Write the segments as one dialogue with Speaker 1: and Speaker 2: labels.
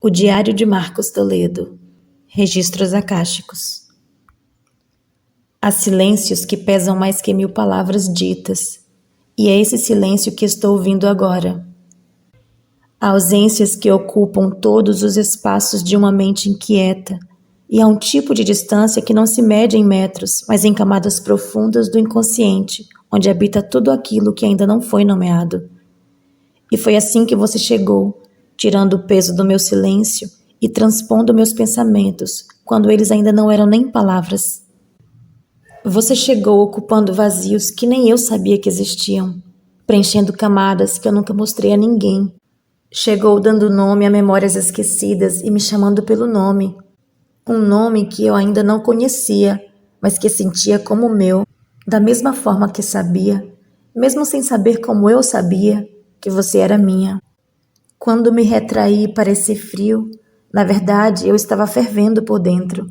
Speaker 1: O Diário de Marcos Toledo. Registros acásticos. Há silêncios que pesam mais que 1000 palavras ditas, e é esse silêncio que estou ouvindo agora. Há ausências que ocupam todos os espaços de uma mente inquieta, e há um tipo de distância que não se mede em metros, mas em camadas profundas do inconsciente, onde habita tudo aquilo que ainda não foi nomeado. E foi assim que você chegou, tirando o peso do meu silêncio e transpondo meus pensamentos, quando eles ainda não eram nem palavras. Você chegou ocupando vazios que nem eu sabia que existiam, preenchendo camadas que eu nunca mostrei a ninguém. Chegou dando nome a memórias esquecidas e me chamando pelo nome. Um nome que eu ainda não conhecia, mas que sentia como meu, da mesma forma que sabia, mesmo sem saber como eu sabia, que você era minha. Quando me retraí e pareci frio, na verdade eu estava fervendo por dentro.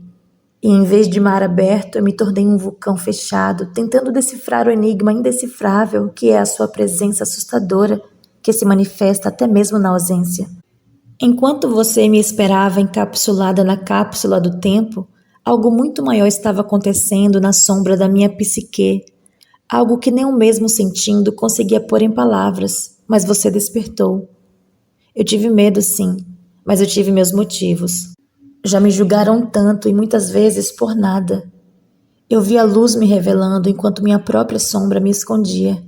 Speaker 1: E em vez de mar aberto, eu me tornei um vulcão fechado, tentando decifrar o enigma indecifrável que é a sua presença assustadora, que se manifesta até mesmo na ausência. Enquanto você me esperava encapsulada na cápsula do tempo, algo muito maior estava acontecendo na sombra da minha psique, algo que nem eu mesmo sentindo conseguia pôr em palavras, mas você despertou. Eu tive medo, sim, mas eu tive meus motivos. Já me julgaram tanto e muitas vezes por nada. Eu vi a luz me revelando enquanto minha própria sombra me escondia.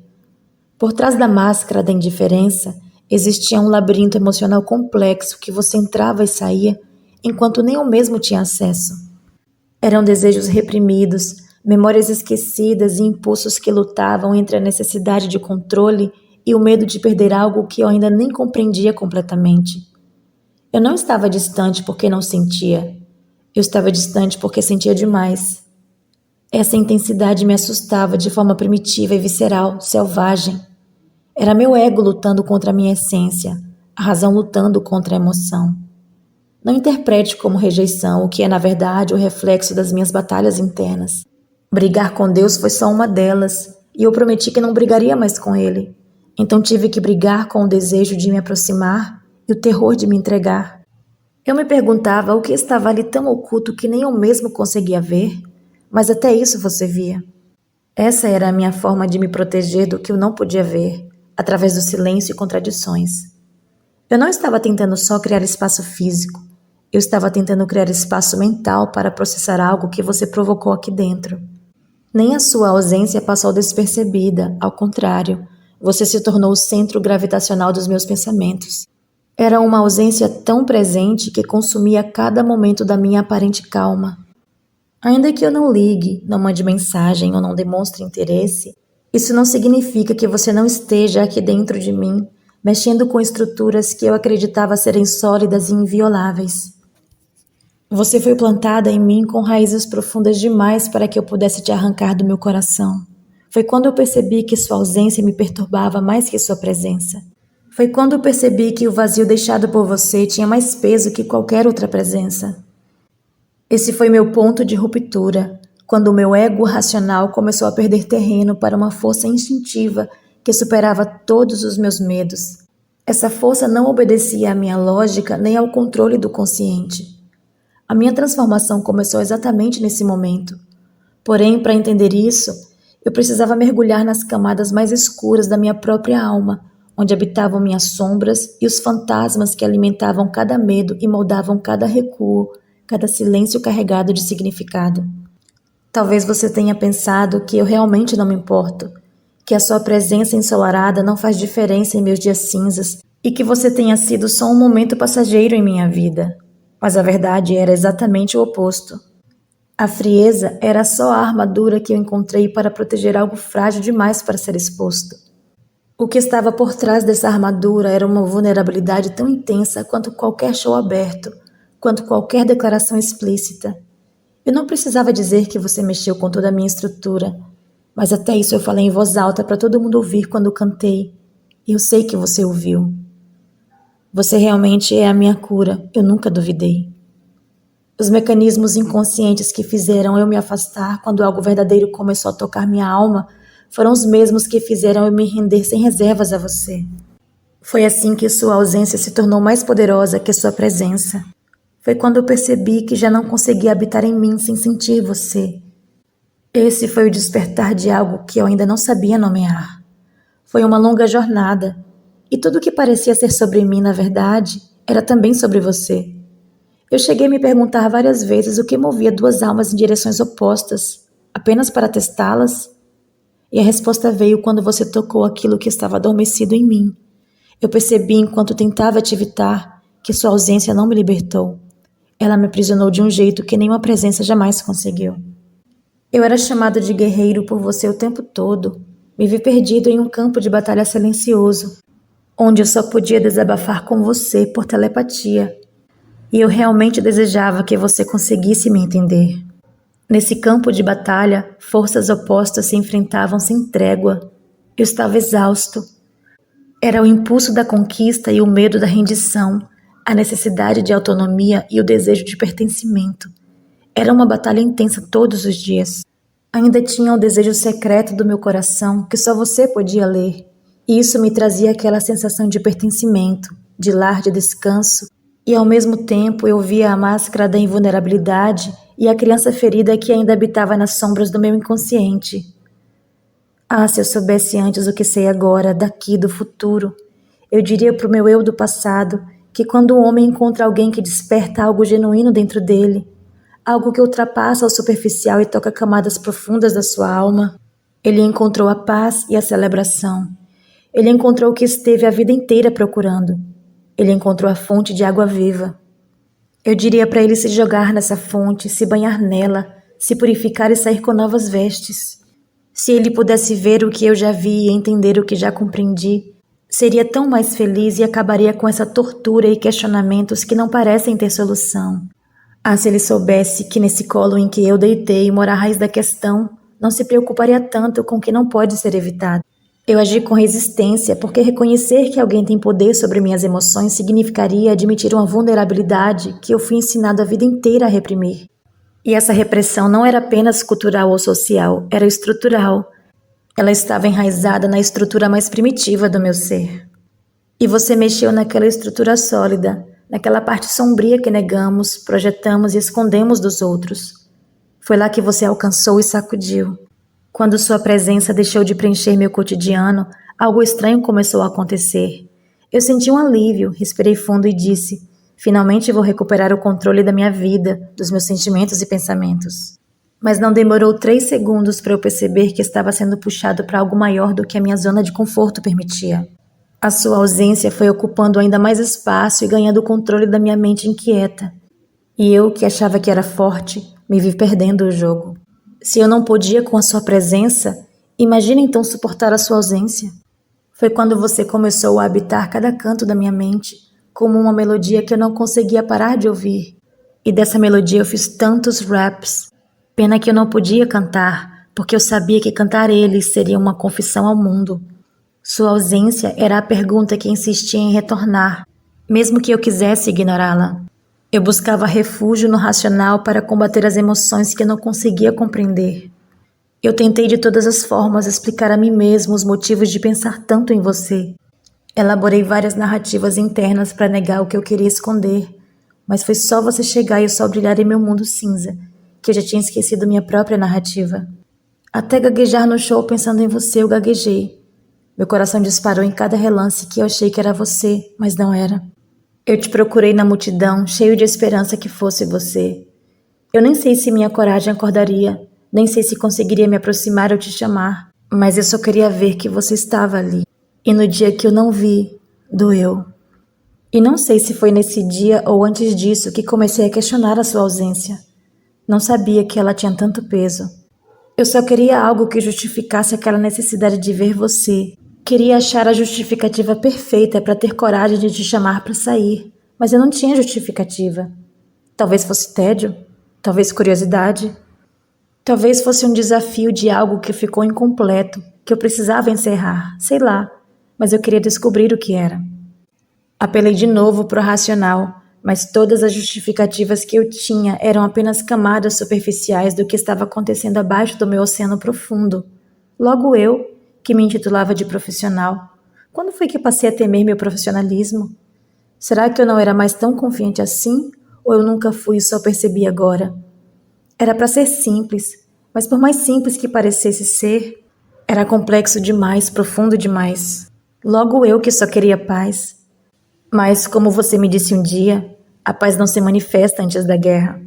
Speaker 1: Por trás da máscara da indiferença, existia um labirinto emocional complexo que você entrava e saía, enquanto nem eu mesmo tinha acesso. Eram desejos reprimidos, memórias esquecidas e impulsos que lutavam entre a necessidade de controle e o medo de perder algo que eu ainda nem compreendia completamente. Eu não estava distante porque não sentia. Eu estava distante porque sentia demais. Essa intensidade me assustava de forma primitiva e visceral, selvagem. Era meu ego lutando contra a minha essência, a razão lutando contra a emoção. Não interprete como rejeição o que é na verdade o reflexo das minhas batalhas internas. Brigar com Deus foi só uma delas, e eu prometi que não brigaria mais com Ele. Então tive que brigar com o desejo de me aproximar e o terror de me entregar. Eu me perguntava o que estava ali tão oculto que nem eu mesmo conseguia ver, mas até isso você via. Essa era a minha forma de me proteger do que eu não podia ver, através do silêncio e contradições. Eu não estava tentando só criar espaço físico, eu estava tentando criar espaço mental para processar algo que você provocou aqui dentro. Nem a sua ausência passou despercebida, ao contrário, você se tornou o centro gravitacional dos meus pensamentos. Era uma ausência tão presente que consumia cada momento da minha aparente calma. Ainda que eu não ligue, não mande mensagem ou não demonstre interesse, isso não significa que você não esteja aqui dentro de mim, mexendo com estruturas que eu acreditava serem sólidas e invioláveis. Você foi plantada em mim com raízes profundas demais para que eu pudesse te arrancar do meu coração. Foi quando eu percebi que sua ausência me perturbava mais que sua presença. Foi quando eu percebi que o vazio deixado por você tinha mais peso que qualquer outra presença. Esse foi meu ponto de ruptura, quando o meu ego racional começou a perder terreno para uma força instintiva que superava todos os meus medos. Essa força não obedecia à minha lógica nem ao controle do consciente. A minha transformação começou exatamente nesse momento. Porém, para entender isso, eu precisava mergulhar nas camadas mais escuras da minha própria alma, onde habitavam minhas sombras e os fantasmas que alimentavam cada medo e moldavam cada recuo, cada silêncio carregado de significado. Talvez você tenha pensado que eu realmente não me importo, que a sua presença ensolarada não faz diferença em meus dias cinzas e que você tenha sido só um momento passageiro em minha vida. Mas a verdade era exatamente o oposto. A frieza era só a armadura que eu encontrei para proteger algo frágil demais para ser exposto. O que estava por trás dessa armadura era uma vulnerabilidade tão intensa quanto qualquer show aberto, quanto qualquer declaração explícita. Eu não precisava dizer que você mexeu com toda a minha estrutura, mas até isso eu falei em voz alta para todo mundo ouvir quando cantei. E eu sei que você ouviu. Você realmente é a minha cura, eu nunca duvidei. Os mecanismos inconscientes que fizeram eu me afastar quando algo verdadeiro começou a tocar minha alma foram os mesmos que fizeram eu me render sem reservas a você. Foi assim que sua ausência se tornou mais poderosa que sua presença. Foi quando eu percebi que já não conseguia habitar em mim sem sentir você. Esse foi o despertar de algo que eu ainda não sabia nomear. Foi uma longa jornada, e tudo o que parecia ser sobre mim, na verdade, era também sobre você. Eu cheguei a me perguntar várias vezes o que movia duas almas em direções opostas, apenas para testá-las, e a resposta veio quando você tocou aquilo que estava adormecido em mim. Eu percebi enquanto tentava te evitar que sua ausência não me libertou. Ela me aprisionou de um jeito que nenhuma presença jamais conseguiu. Eu era chamado de guerreiro por você o tempo todo. Me vi perdido em um campo de batalha silencioso, onde eu só podia desabafar com você por telepatia. E eu realmente desejava que você conseguisse me entender. Nesse campo de batalha, forças opostas se enfrentavam sem trégua. Eu estava exausto. Era o impulso da conquista e o medo da rendição, a necessidade de autonomia e o desejo de pertencimento. Era uma batalha intensa todos os dias. Ainda tinha o desejo secreto do meu coração que só você podia ler, e isso me trazia aquela sensação de pertencimento, de lar, de descanso, e ao mesmo tempo eu via a máscara da invulnerabilidade e a criança ferida que ainda habitava nas sombras do meu inconsciente. Ah, se eu soubesse antes o que sei agora, daqui, do futuro, eu diria para o meu eu do passado que quando o homem encontra alguém que desperta algo genuíno dentro dele, algo que ultrapassa o superficial e toca camadas profundas da sua alma, ele encontrou a paz e a celebração. Ele encontrou o que esteve a vida inteira procurando. Ele encontrou a fonte de água viva. Eu diria para ele se jogar nessa fonte, se banhar nela, se purificar e sair com novas vestes. Se ele pudesse ver o que eu já vi e entender o que já compreendi, seria tão mais feliz e acabaria com essa tortura e questionamentos que não parecem ter solução. Ah, se ele soubesse que nesse colo em que eu deitei mora a raiz da questão, não se preocuparia tanto com o que não pode ser evitado. Eu agi com resistência porque reconhecer que alguém tem poder sobre minhas emoções significaria admitir uma vulnerabilidade que eu fui ensinado a vida inteira a reprimir. E essa repressão não era apenas cultural ou social, era estrutural. Ela estava enraizada na estrutura mais primitiva do meu ser. E você mexeu naquela estrutura sólida, naquela parte sombria que negamos, projetamos e escondemos dos outros. Foi lá que você alcançou e sacudiu. Quando sua presença deixou de preencher meu cotidiano, algo estranho começou a acontecer. Eu senti um alívio, respirei fundo e disse: finalmente vou recuperar o controle da minha vida, dos meus sentimentos e pensamentos. Mas não demorou 3 segundos para eu perceber que estava sendo puxado para algo maior do que a minha zona de conforto permitia. A sua ausência foi ocupando ainda mais espaço e ganhando o controle da minha mente inquieta. E eu, que achava que era forte, me vi perdendo o jogo. Se eu não podia com a sua presença, imagine então suportar a sua ausência. Foi quando você começou a habitar cada canto da minha mente, como uma melodia que eu não conseguia parar de ouvir. E dessa melodia eu fiz tantos raps. Pena que eu não podia cantar, porque eu sabia que cantar eles seria uma confissão ao mundo. Sua ausência era a pergunta que insistia em retornar, mesmo que eu quisesse ignorá-la. Eu buscava refúgio no racional para combater as emoções que eu não conseguia compreender. Eu tentei de todas as formas explicar a mim mesmo os motivos de pensar tanto em você. Elaborei várias narrativas internas para negar o que eu queria esconder, mas foi só você chegar e o sol brilhar em meu mundo cinza, que eu já tinha esquecido minha própria narrativa. Até gaguejar no show pensando em você eu gaguejei. Meu coração disparou em cada relance que eu achei que era você, mas não era. Eu te procurei na multidão, cheio de esperança que fosse você. Eu nem sei se minha coragem acordaria, nem sei se conseguiria me aproximar ou te chamar, mas eu só queria ver que você estava ali. E no dia que eu não vi, doeu. E não sei se foi nesse dia ou antes disso que comecei a questionar a sua ausência. Não sabia que ela tinha tanto peso. Eu só queria algo que justificasse aquela necessidade de ver você. Queria achar a justificativa perfeita para ter coragem de te chamar para sair, mas eu não tinha justificativa. Talvez fosse tédio, talvez curiosidade, talvez fosse um desafio de algo que ficou incompleto, que eu precisava encerrar, sei lá, mas eu queria descobrir o que era. Apelei de novo pro racional, mas todas as justificativas que eu tinha eram apenas camadas superficiais do que estava acontecendo abaixo do meu oceano profundo. Logo eu, que me intitulava de profissional, Quando foi que passei a temer meu profissionalismo? Será que eu não era mais tão confiante assim? Ou eu nunca fui e só percebi agora? Era para ser simples, mas por mais simples que parecesse ser, era complexo demais, profundo demais. Logo eu que só queria paz. Mas, como você me disse um dia, a paz não se manifesta antes da guerra.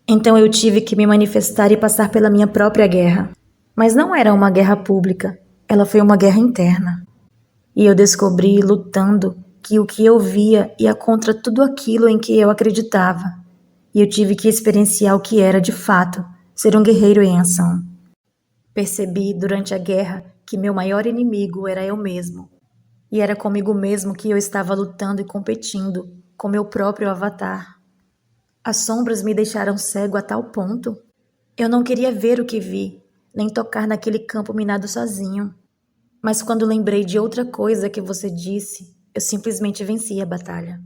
Speaker 1: Então eu tive que me manifestar e passar pela minha própria guerra. Mas não era uma guerra pública, ela foi uma guerra interna. E eu descobri, lutando, que o que eu via ia contra tudo aquilo em que eu acreditava. E eu tive que experienciar o que era, de fato, ser um guerreiro em ação. Percebi, durante a guerra, que meu maior inimigo era eu mesmo. E era comigo mesmo que eu estava lutando e competindo, com meu próprio avatar. As sombras me deixaram cego a tal ponto. Eu não queria ver o que vi, nem tocar naquele campo minado sozinho. Mas quando lembrei de outra coisa que você disse, eu simplesmente venci a batalha.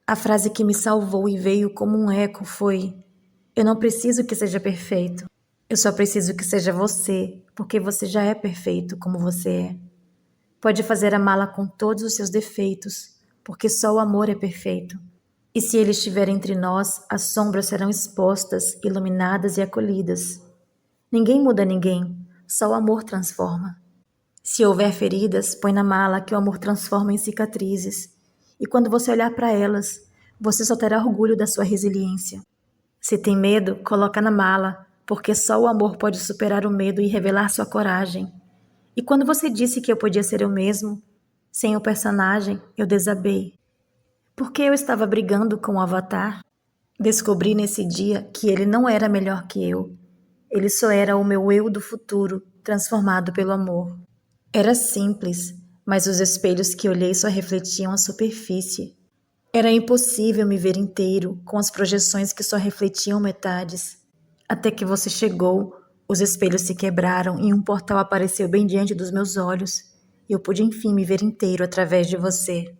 Speaker 1: A frase que me salvou e veio como um eco foi: eu não preciso que seja perfeito. Eu só preciso que seja você, porque você já é perfeito como você é. Pode fazer a mala com todos os seus defeitos, porque só o amor é perfeito. E se ele estiver entre nós, as sombras serão expostas, iluminadas e acolhidas. Ninguém muda ninguém, só o amor transforma. Se houver feridas, põe na mala que o amor transforma em cicatrizes. E quando você olhar para elas, você só terá orgulho da sua resiliência. Se tem medo, coloca na mala, porque só o amor pode superar o medo e revelar sua coragem. E quando você disse que eu podia ser eu mesmo, sem o personagem, eu desabei. Porque eu estava brigando com o Avatar. Descobri nesse dia que ele não era melhor que eu. Ele só era o meu eu do futuro, transformado pelo amor. Era simples, mas os espelhos que olhei só refletiam a superfície. Era impossível me ver inteiro, com as projeções que só refletiam metades. Até que você chegou, os espelhos se quebraram e um portal apareceu bem diante dos meus olhos, e eu pude enfim me ver inteiro através de você.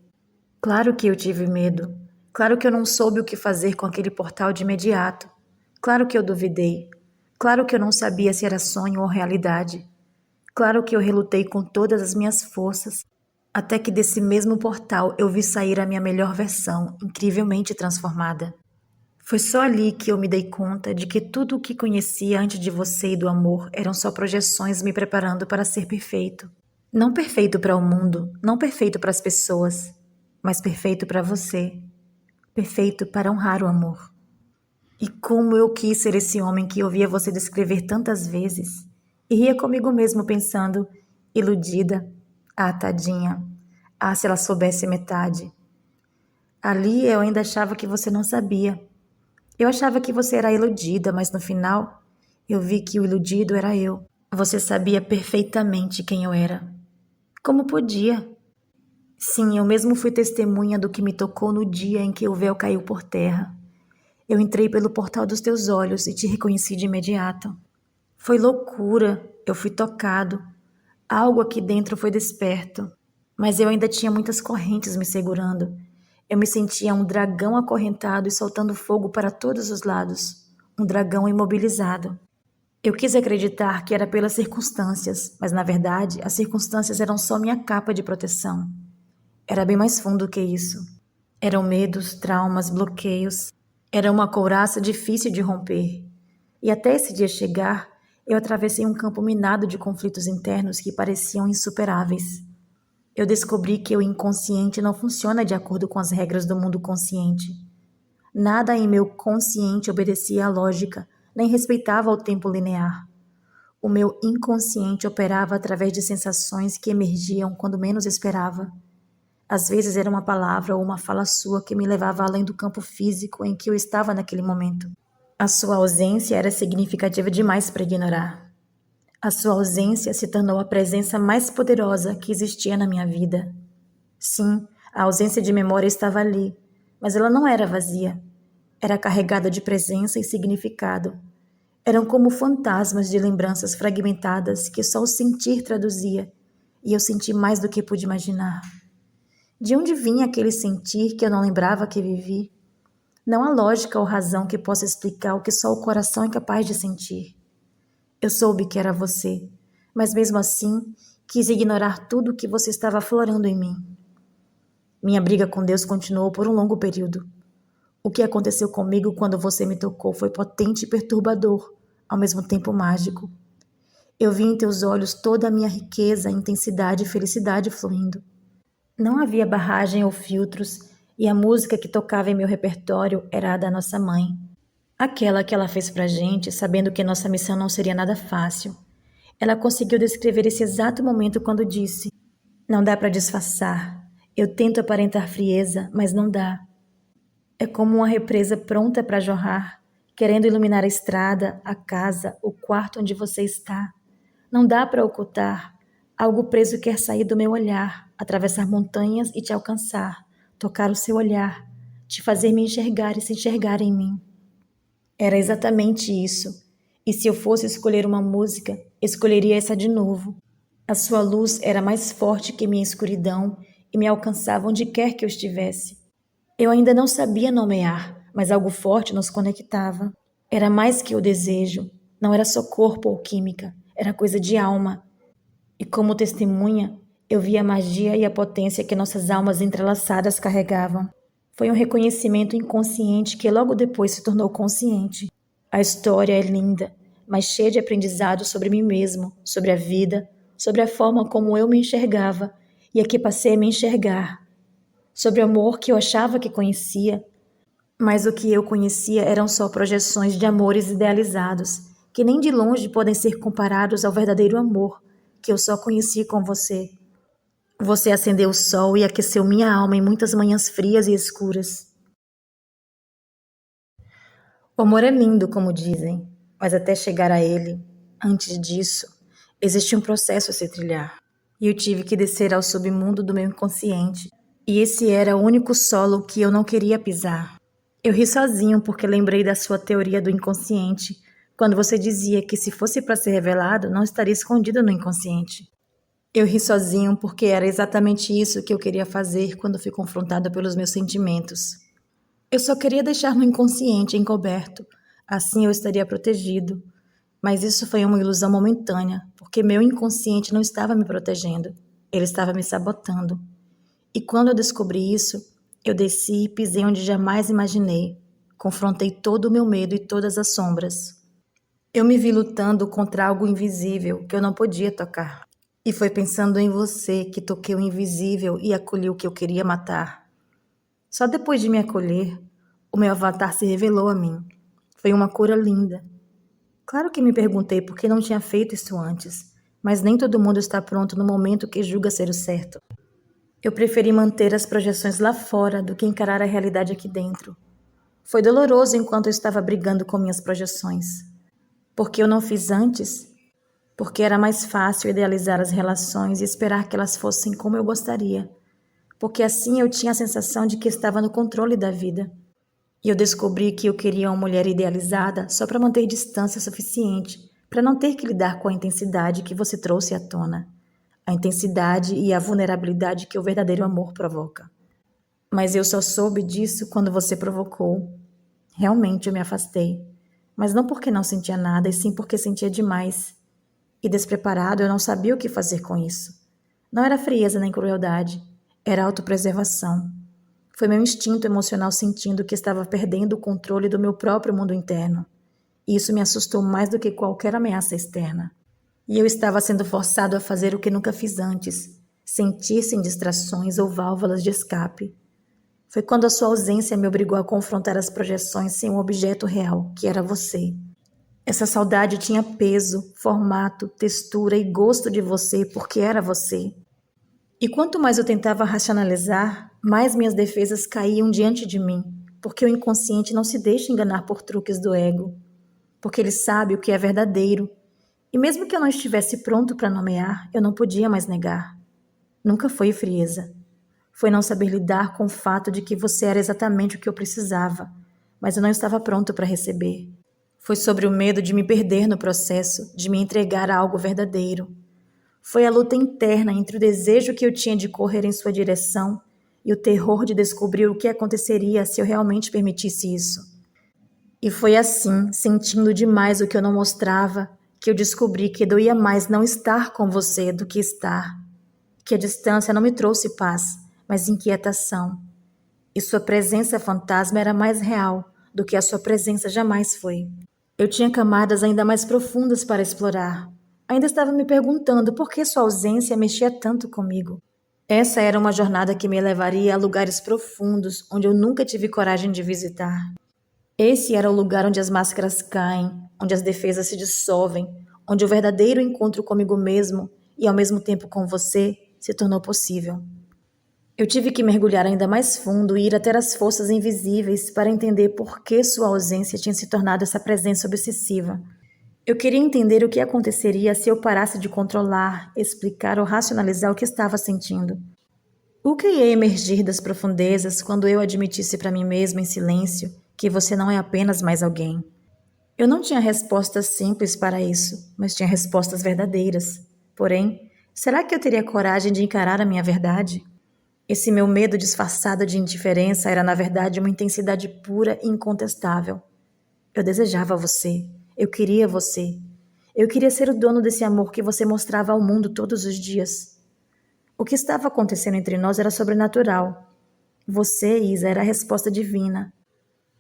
Speaker 1: Claro que eu tive medo. Claro que eu não soube o que fazer com aquele portal de imediato. Claro que eu duvidei. Claro que eu não sabia se era sonho ou realidade. Claro que eu relutei com todas as minhas forças, até que desse mesmo portal eu vi sair a minha melhor versão, incrivelmente transformada. Foi só ali que eu me dei conta de que tudo o que conhecia antes de você e do amor eram só projeções me preparando para ser perfeito. Não perfeito para o mundo, não perfeito para as pessoas, mas perfeito para você, perfeito para honrar o amor. E como eu quis ser esse homem que ouvia você descrever tantas vezes, e ria comigo mesmo pensando, iludida, ah, tadinha, ah, se ela soubesse metade. Ali eu ainda achava que você não sabia. Eu achava que você era iludida, mas no final eu vi que o iludido era eu. Você sabia perfeitamente quem eu era. Como podia? Sim, eu mesmo fui testemunha do que me tocou no dia em que o véu caiu por terra. Eu entrei pelo portal dos teus olhos e te reconheci de imediato. Foi loucura, eu fui tocado. Algo aqui dentro foi desperto. Mas eu ainda tinha muitas correntes me segurando. Eu me sentia um dragão acorrentado e soltando fogo para todos os lados. Um dragão imobilizado. Eu quis acreditar que era pelas circunstâncias, mas na verdade as circunstâncias eram só minha capa de proteção. Era bem mais fundo que isso. Eram medos, traumas, bloqueios. Era uma couraça difícil de romper. E até esse dia chegar, eu atravessei um campo minado de conflitos internos que pareciam insuperáveis. Eu descobri que o inconsciente não funciona de acordo com as regras do mundo consciente. Nada em meu consciente obedecia à lógica, nem respeitava o tempo linear. O meu inconsciente operava através de sensações que emergiam quando menos esperava. Às vezes era uma palavra ou uma fala sua que me levava além do campo físico em que eu estava naquele momento. A sua ausência era significativa demais para ignorar. A sua ausência se tornou a presença mais poderosa que existia na minha vida. Sim, a ausência de memória estava ali, mas ela não era vazia. Era carregada de presença e significado. Eram como fantasmas de lembranças fragmentadas que só o sentir traduzia, e eu senti mais do que pude imaginar. De onde vinha aquele sentir que eu não lembrava que vivi? Não há lógica ou razão que possa explicar o que só o coração é capaz de sentir. Eu soube que era você, mas mesmo assim, Quis ignorar tudo o que você estava aflorando em mim. Minha briga com Deus continuou por um longo período. O que aconteceu comigo quando você me tocou foi potente e perturbador, ao mesmo tempo mágico. Eu vi em teus olhos toda a minha riqueza, intensidade e felicidade fluindo. Não havia barragem ou filtros, e a música que tocava em meu repertório era a da nossa mãe. Aquela que ela fez pra gente, sabendo que nossa missão não seria nada fácil. Ela conseguiu descrever esse exato momento quando disse: "Não dá pra disfarçar. Eu tento aparentar frieza, mas não dá. É como uma represa pronta para jorrar, querendo iluminar a estrada, a casa, o quarto onde você está. Não dá para ocultar. Algo preso quer sair do meu olhar, atravessar montanhas e te alcançar, tocar o seu olhar, te fazer me enxergar e se enxergar em mim." Era exatamente isso. E se eu fosse escolher uma música, escolheria essa de novo. A sua luz era mais forte que minha escuridão e me alcançava onde quer que eu estivesse. Eu ainda não sabia nomear, mas algo forte nos conectava. Era mais que o desejo, não era só corpo ou química, era coisa de alma. E como testemunha, eu via a magia e a potência que nossas almas entrelaçadas carregavam. Foi um reconhecimento inconsciente que logo depois se tornou consciente. A história é linda, mas cheia de aprendizado sobre mim mesmo, sobre a vida, sobre a forma como eu me enxergava e a que passei a me enxergar, sobre o amor que eu achava que conhecia, mas o que eu conhecia eram só projeções de amores idealizados, que nem de longe podem ser comparados ao verdadeiro amor que eu só conheci com você. Você acendeu o sol e aqueceu minha alma em muitas manhãs frias e escuras. O amor é lindo, como dizem, mas até chegar a ele, antes disso, existe um processo a se trilhar. E eu tive que descer ao submundo do meu inconsciente, e esse era o único solo que eu não queria pisar. Eu ri sozinho porque lembrei da sua teoria do inconsciente, quando você dizia que se fosse para ser revelado, não estaria escondido no inconsciente. Eu ri sozinho porque era exatamente isso que eu queria fazer quando fui confrontada pelos meus sentimentos. Eu só queria deixar no inconsciente encoberto, assim eu estaria protegido. Mas isso foi uma ilusão momentânea, porque meu inconsciente não estava me protegendo, ele estava me sabotando. E quando eu descobri isso, eu desci e pisei onde jamais imaginei. Confrontei todo o meu medo e todas as sombras. Eu me vi lutando contra algo invisível que eu não podia tocar. E foi pensando em você que toquei o invisível e acolhi o que eu queria matar. Só depois de me acolher, o meu avatar se revelou a mim. Foi uma cura linda. Claro que me perguntei por que não tinha feito isso antes, mas nem todo mundo está pronto no momento que julga ser o certo. Eu preferi manter as projeções lá fora do que encarar a realidade aqui dentro. Foi doloroso enquanto eu estava brigando com minhas projeções. Porque eu não fiz antes? Porque era mais fácil idealizar as relações e esperar que elas fossem como eu gostaria. Porque assim eu tinha a sensação de que estava no controle da vida. E eu descobri que eu queria uma mulher idealizada só para manter distância suficiente, para não ter que lidar com a intensidade que você trouxe à tona. A intensidade e a vulnerabilidade que o verdadeiro amor provoca. Mas eu só soube disso quando você provocou. Realmente eu me afastei. Mas não porque não sentia nada, e sim porque sentia demais. E despreparado, eu não sabia o que fazer com isso. Não era frieza nem crueldade, era autopreservação. Foi meu instinto emocional sentindo que estava perdendo o controle do meu próprio mundo interno. E isso me assustou mais do que qualquer ameaça externa. E eu estava sendo forçado a fazer o que nunca fiz antes, sentir sem distrações ou válvulas de escape. Foi quando a sua ausência me obrigou a confrontar as projeções sem um objeto real, que era você. Essa saudade tinha peso, formato, textura e gosto de você porque era você. E quanto mais eu tentava racionalizar, mais minhas defesas caíam diante de mim, porque o inconsciente não se deixa enganar por truques do ego, porque ele sabe o que é verdadeiro. E mesmo que eu não estivesse pronto para nomear, eu não podia mais negar. Nunca foi frieza. Foi não saber lidar com o fato de que você era exatamente o que eu precisava, mas eu não estava pronto para receber. Foi sobre o medo de me perder no processo, de me entregar a algo verdadeiro. Foi a luta interna entre o desejo que eu tinha de correr em sua direção e o terror de descobrir o que aconteceria se eu realmente permitisse isso. E foi assim, sentindo demais o que eu não mostrava, que eu descobri que doía mais não estar com você do que estar, que a distância não me trouxe paz, mas inquietação. E sua presença fantasma era mais real do que a sua presença jamais foi. Eu tinha camadas ainda mais profundas para explorar. Ainda estava me perguntando por que sua ausência mexia tanto comigo. Essa era uma jornada que me levaria a lugares profundos onde eu nunca tive coragem de visitar. Esse era o lugar onde as máscaras caem, onde as defesas se dissolvem, onde o verdadeiro encontro comigo mesmo e ao mesmo tempo com você se tornou possível. Eu tive que mergulhar ainda mais fundo e ir até as forças invisíveis para entender por que sua ausência tinha se tornado essa presença obsessiva. Eu queria entender o que aconteceria se eu parasse de controlar, explicar ou racionalizar o que estava sentindo. O que ia emergir das profundezas quando eu admitisse para mim mesma em silêncio que você não é apenas mais alguém? Eu não tinha respostas simples para isso, mas tinha respostas verdadeiras. Porém, será que eu teria coragem de encarar a minha verdade? Esse meu medo disfarçado de indiferença era, na verdade, uma intensidade pura e incontestável. Eu desejava você. Eu queria você. Eu queria ser o dono desse amor que você mostrava ao mundo todos os dias. O que estava acontecendo entre nós era sobrenatural. Você, Isa, era a resposta divina.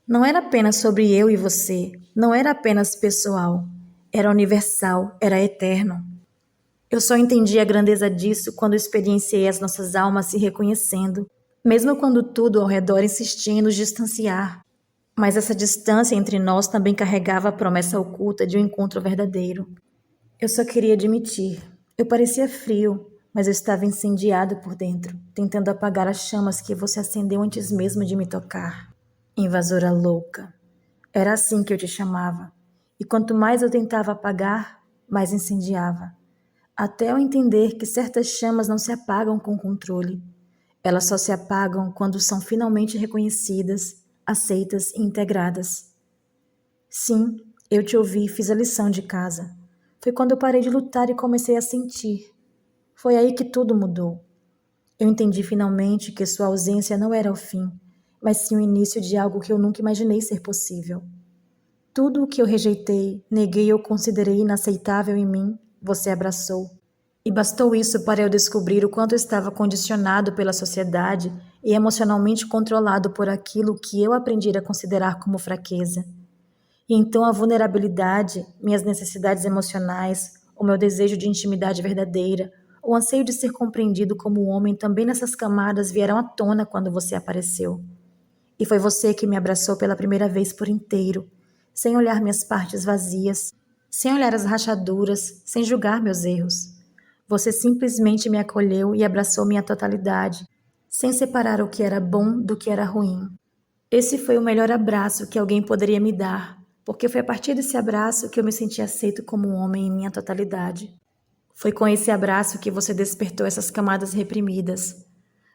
Speaker 1: Não era apenas sobre eu e você. Não era apenas pessoal. Era universal. Era eterno. Eu só entendi a grandeza disso quando experienciei as nossas almas se reconhecendo, mesmo quando tudo ao redor insistia em nos distanciar. Mas essa distância entre nós também carregava a promessa oculta de um encontro verdadeiro. Eu só queria admitir. Eu parecia frio, mas eu estava incendiado por dentro, tentando apagar as chamas que você acendeu antes mesmo de me tocar. Invasora louca. Era assim que eu te chamava. E quanto mais eu tentava apagar, mais incendiava. Até eu entender que certas chamas não se apagam com controle. Elas só se apagam quando são finalmente reconhecidas, aceitas e integradas. Sim, eu te ouvi e fiz a lição de casa. Foi quando eu parei de lutar e comecei a sentir. Foi aí que tudo mudou. Eu entendi finalmente que sua ausência não era o fim, mas sim o início de algo que eu nunca imaginei ser possível. Tudo o que eu rejeitei, neguei ou considerei inaceitável em mim, você abraçou. E bastou isso para eu descobrir o quanto eu estava condicionado pela sociedade e emocionalmente controlado por aquilo que eu aprendi a considerar como fraqueza. E então a vulnerabilidade, minhas necessidades emocionais, o meu desejo de intimidade verdadeira, o anseio de ser compreendido como homem também nessas camadas vieram à tona quando você apareceu. E foi você que me abraçou pela primeira vez por inteiro, sem olhar minhas partes vazias, sem olhar as rachaduras, sem julgar meus erros. Você simplesmente me acolheu e abraçou minha totalidade, sem separar o que era bom do que era ruim. Esse foi o melhor abraço que alguém poderia me dar, porque foi a partir desse abraço que eu me senti aceito como um homem em minha totalidade. Foi com esse abraço que você despertou essas camadas reprimidas.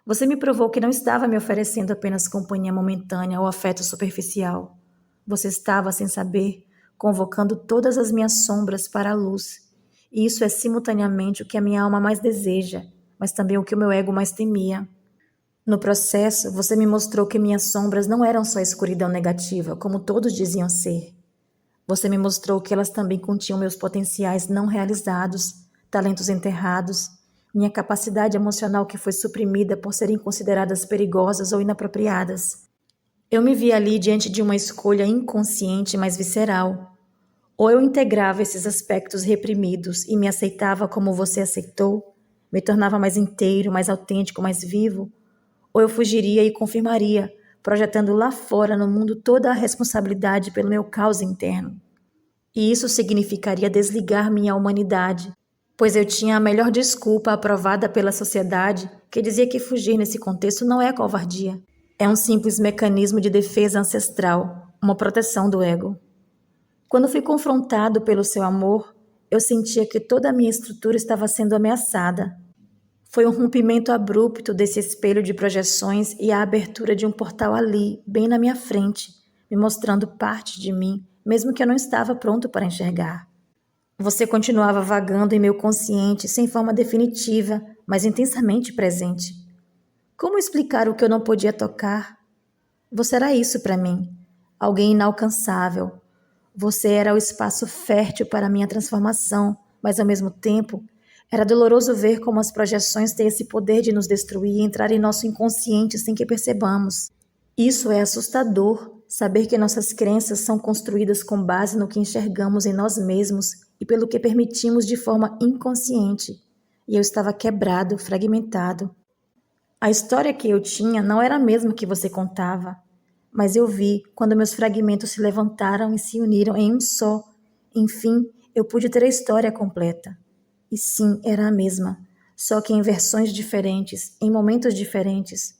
Speaker 1: Você me provou que não estava me oferecendo apenas companhia momentânea ou afeto superficial. Você estava, sem saber, convocando todas as minhas sombras para a luz. E isso é simultaneamente o que a minha alma mais deseja, mas também o que o meu ego mais temia. No processo, você me mostrou que minhas sombras não eram só escuridão negativa, como todos diziam ser. Você me mostrou que elas também continham meus potenciais não realizados, talentos enterrados, minha capacidade emocional que foi suprimida por serem consideradas perigosas ou inapropriadas. Eu me vi ali diante de uma escolha inconsciente, mas visceral. Ou eu integrava esses aspectos reprimidos e me aceitava como você aceitou, me tornava mais inteiro, mais autêntico, mais vivo, ou eu fugiria e confirmaria, projetando lá fora no mundo toda a responsabilidade pelo meu caos interno. E isso significaria desligar minha humanidade, pois eu tinha a melhor desculpa aprovada pela sociedade que dizia que fugir nesse contexto não é covardia. É um simples mecanismo de defesa ancestral, uma proteção do ego. Quando fui confrontado pelo seu amor, eu sentia que toda a minha estrutura estava sendo ameaçada. Foi um rompimento abrupto desse espelho de projeções e a abertura de um portal ali, bem na minha frente, me mostrando parte de mim, mesmo que eu não estava pronto para enxergar. Você continuava vagando em meu consciente, sem forma definitiva, mas intensamente presente. Como explicar o que eu não podia tocar? Você era isso para mim, alguém inalcançável, Você era o espaço fértil para a minha transformação, mas ao mesmo tempo, era doloroso ver como as projeções têm esse poder de nos destruir e entrar em nosso inconsciente sem que percebamos. Isso é assustador, saber que nossas crenças são construídas com base no que enxergamos em nós mesmos e pelo que permitimos de forma inconsciente. E eu estava quebrado, fragmentado. A história que eu tinha não era a mesma que você contava, mas eu vi quando meus fragmentos se levantaram e se uniram em um só. Enfim, eu pude ter a história completa. E sim, era a mesma, só que em versões diferentes, em momentos diferentes.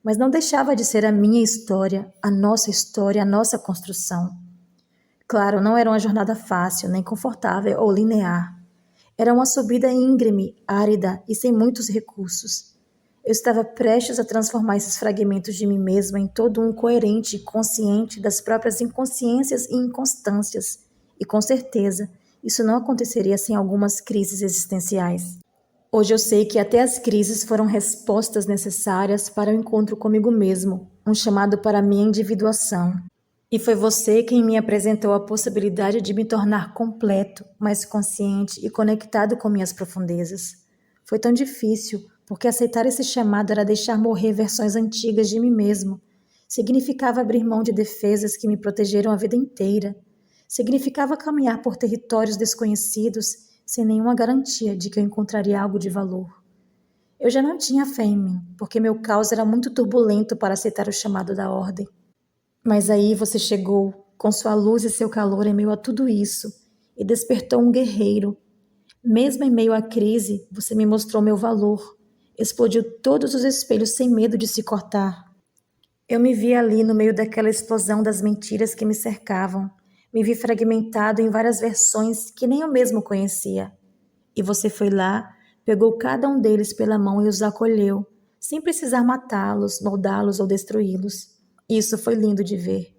Speaker 1: Mas não deixava de ser a minha história, a nossa construção. Claro, não era uma jornada fácil, nem confortável ou linear. Era uma subida íngreme, árida e sem muitos recursos. Eu estava prestes a transformar esses fragmentos de mim mesma em todo um coerente e consciente das próprias inconsciências e inconstâncias. E com certeza, isso não aconteceria sem algumas crises existenciais. Hoje eu sei que até as crises foram respostas necessárias para o encontro comigo mesmo, um chamado para a minha individuação. E foi você quem me apresentou a possibilidade de me tornar completo, mais consciente e conectado com minhas profundezas. Foi tão difícil, porque aceitar esse chamado era deixar morrer versões antigas de mim mesmo. Significava abrir mão de defesas que me protegeram a vida inteira. Significava caminhar por territórios desconhecidos, sem nenhuma garantia de que eu encontraria algo de valor. Eu já não tinha fé em mim, porque meu caos era muito turbulento para aceitar o chamado da ordem. Mas aí você chegou, com sua luz e seu calor em meio a tudo isso, e despertou um guerreiro. Mesmo em meio à crise, você me mostrou meu valor. Explodiu todos os espelhos sem medo de se cortar. Eu me vi ali no meio daquela explosão das mentiras que me cercavam. Me vi fragmentado em várias versões que nem eu mesmo conhecia. E você foi lá, pegou cada um deles pela mão e os acolheu, sem precisar matá-los, moldá-los ou destruí-los. Isso foi lindo de ver.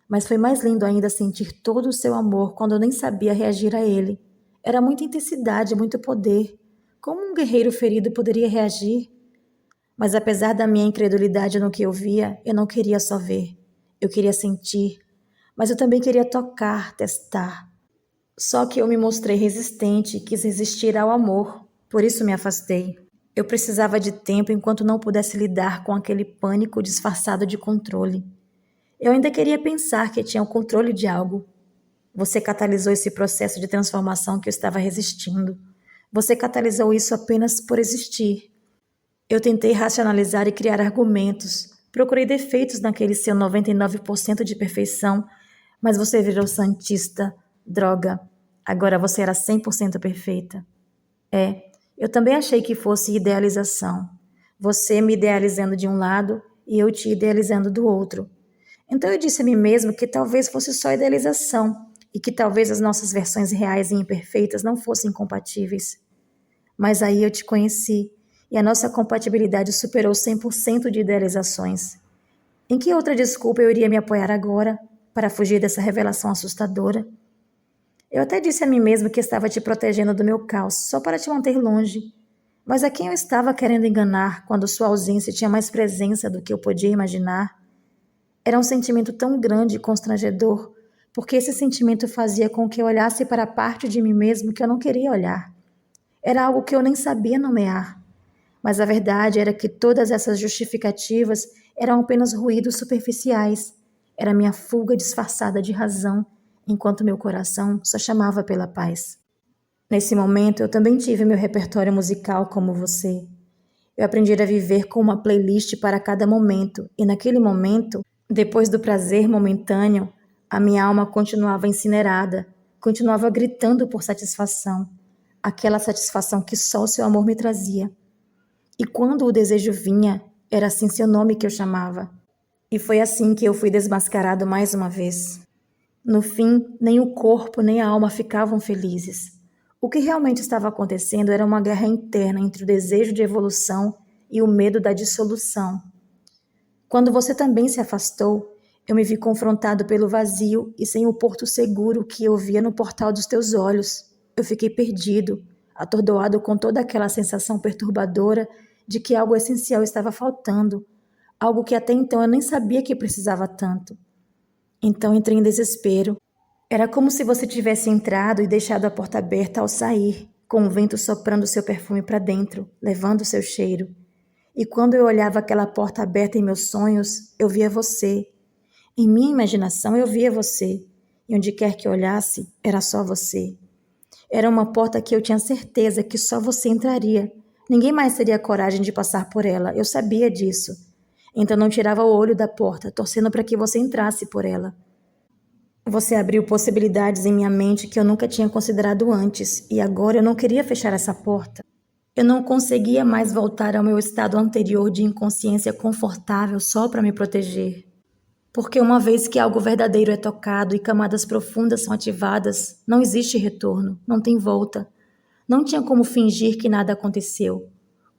Speaker 1: Mas foi mais lindo ainda sentir todo o seu amor quando eu nem sabia reagir a ele. Era muita intensidade, muito poder. Como um guerreiro ferido poderia reagir? Mas apesar da minha incredulidade no que eu via, eu não queria só ver. Eu queria sentir. Mas eu também queria tocar, testar. Só que eu me mostrei resistente e quis resistir ao amor. Por isso me afastei. Eu precisava de tempo enquanto não pudesse lidar com aquele pânico disfarçado de controle. Eu ainda queria pensar que tinha o controle de algo. Você catalisou esse processo de transformação que eu estava resistindo. Você catalisou isso apenas por existir. Eu tentei racionalizar e criar argumentos. Procurei defeitos naquele seu 99% de perfeição, mas você virou santista. Droga. Agora você era 100% perfeita. Eu também achei que fosse idealização. Você me idealizando de um lado e eu te idealizando do outro. Então eu disse a mim mesmo que talvez fosse só idealização e que talvez as nossas versões reais e imperfeitas não fossem compatíveis. Mas aí eu te conheci e a nossa compatibilidade superou 100% de idealizações. Em que outra desculpa eu iria me apoiar agora para fugir dessa revelação assustadora? Eu até disse a mim mesmo que estava te protegendo do meu caos, só para te manter longe. Mas a quem eu estava querendo enganar quando sua ausência tinha mais presença do que eu podia imaginar? Era um sentimento tão grande e constrangedor, porque esse sentimento fazia com que eu olhasse para a parte de mim mesmo que eu não queria olhar. Era algo que eu nem sabia nomear. Mas a verdade era que todas essas justificativas eram apenas ruídos superficiais. Era minha fuga disfarçada de razão, enquanto meu coração só chamava pela paz. Nesse momento, eu também tive meu repertório musical como você. Eu aprendi a viver com uma playlist para cada momento, e naquele momento, depois do prazer momentâneo, a minha alma continuava incinerada, continuava gritando por satisfação, aquela satisfação que só o seu amor me trazia. E quando o desejo vinha, era assim seu nome que eu chamava. E foi assim que eu fui desmascarado mais uma vez. No fim, nem o corpo nem a alma ficavam felizes. O que realmente estava acontecendo era uma guerra interna entre o desejo de evolução e o medo da dissolução. Quando você também se afastou, eu me vi confrontado pelo vazio e sem o porto seguro que eu via no portal dos teus olhos. Eu fiquei perdido, atordoado com toda aquela sensação perturbadora de que algo essencial estava faltando, algo que até então eu nem sabia que precisava tanto. Então entrei em desespero. Era como se você tivesse entrado e deixado a porta aberta ao sair, com o vento soprando seu perfume para dentro, levando seu cheiro. E quando eu olhava aquela porta aberta em meus sonhos, eu via você. Em minha imaginação eu via você. E onde quer que eu olhasse, era só você. Era uma porta que eu tinha certeza que só você entraria. Ninguém mais teria coragem de passar por ela, eu sabia disso. Então não tirava o olho da porta, torcendo para que você entrasse por ela. Você abriu possibilidades em minha mente que eu nunca tinha considerado antes, e agora eu não queria fechar essa porta. Eu não conseguia mais voltar ao meu estado anterior de inconsciência confortável só para me proteger. Porque uma vez que algo verdadeiro é tocado e camadas profundas são ativadas, não existe retorno, não tem volta. Não tinha como fingir que nada aconteceu.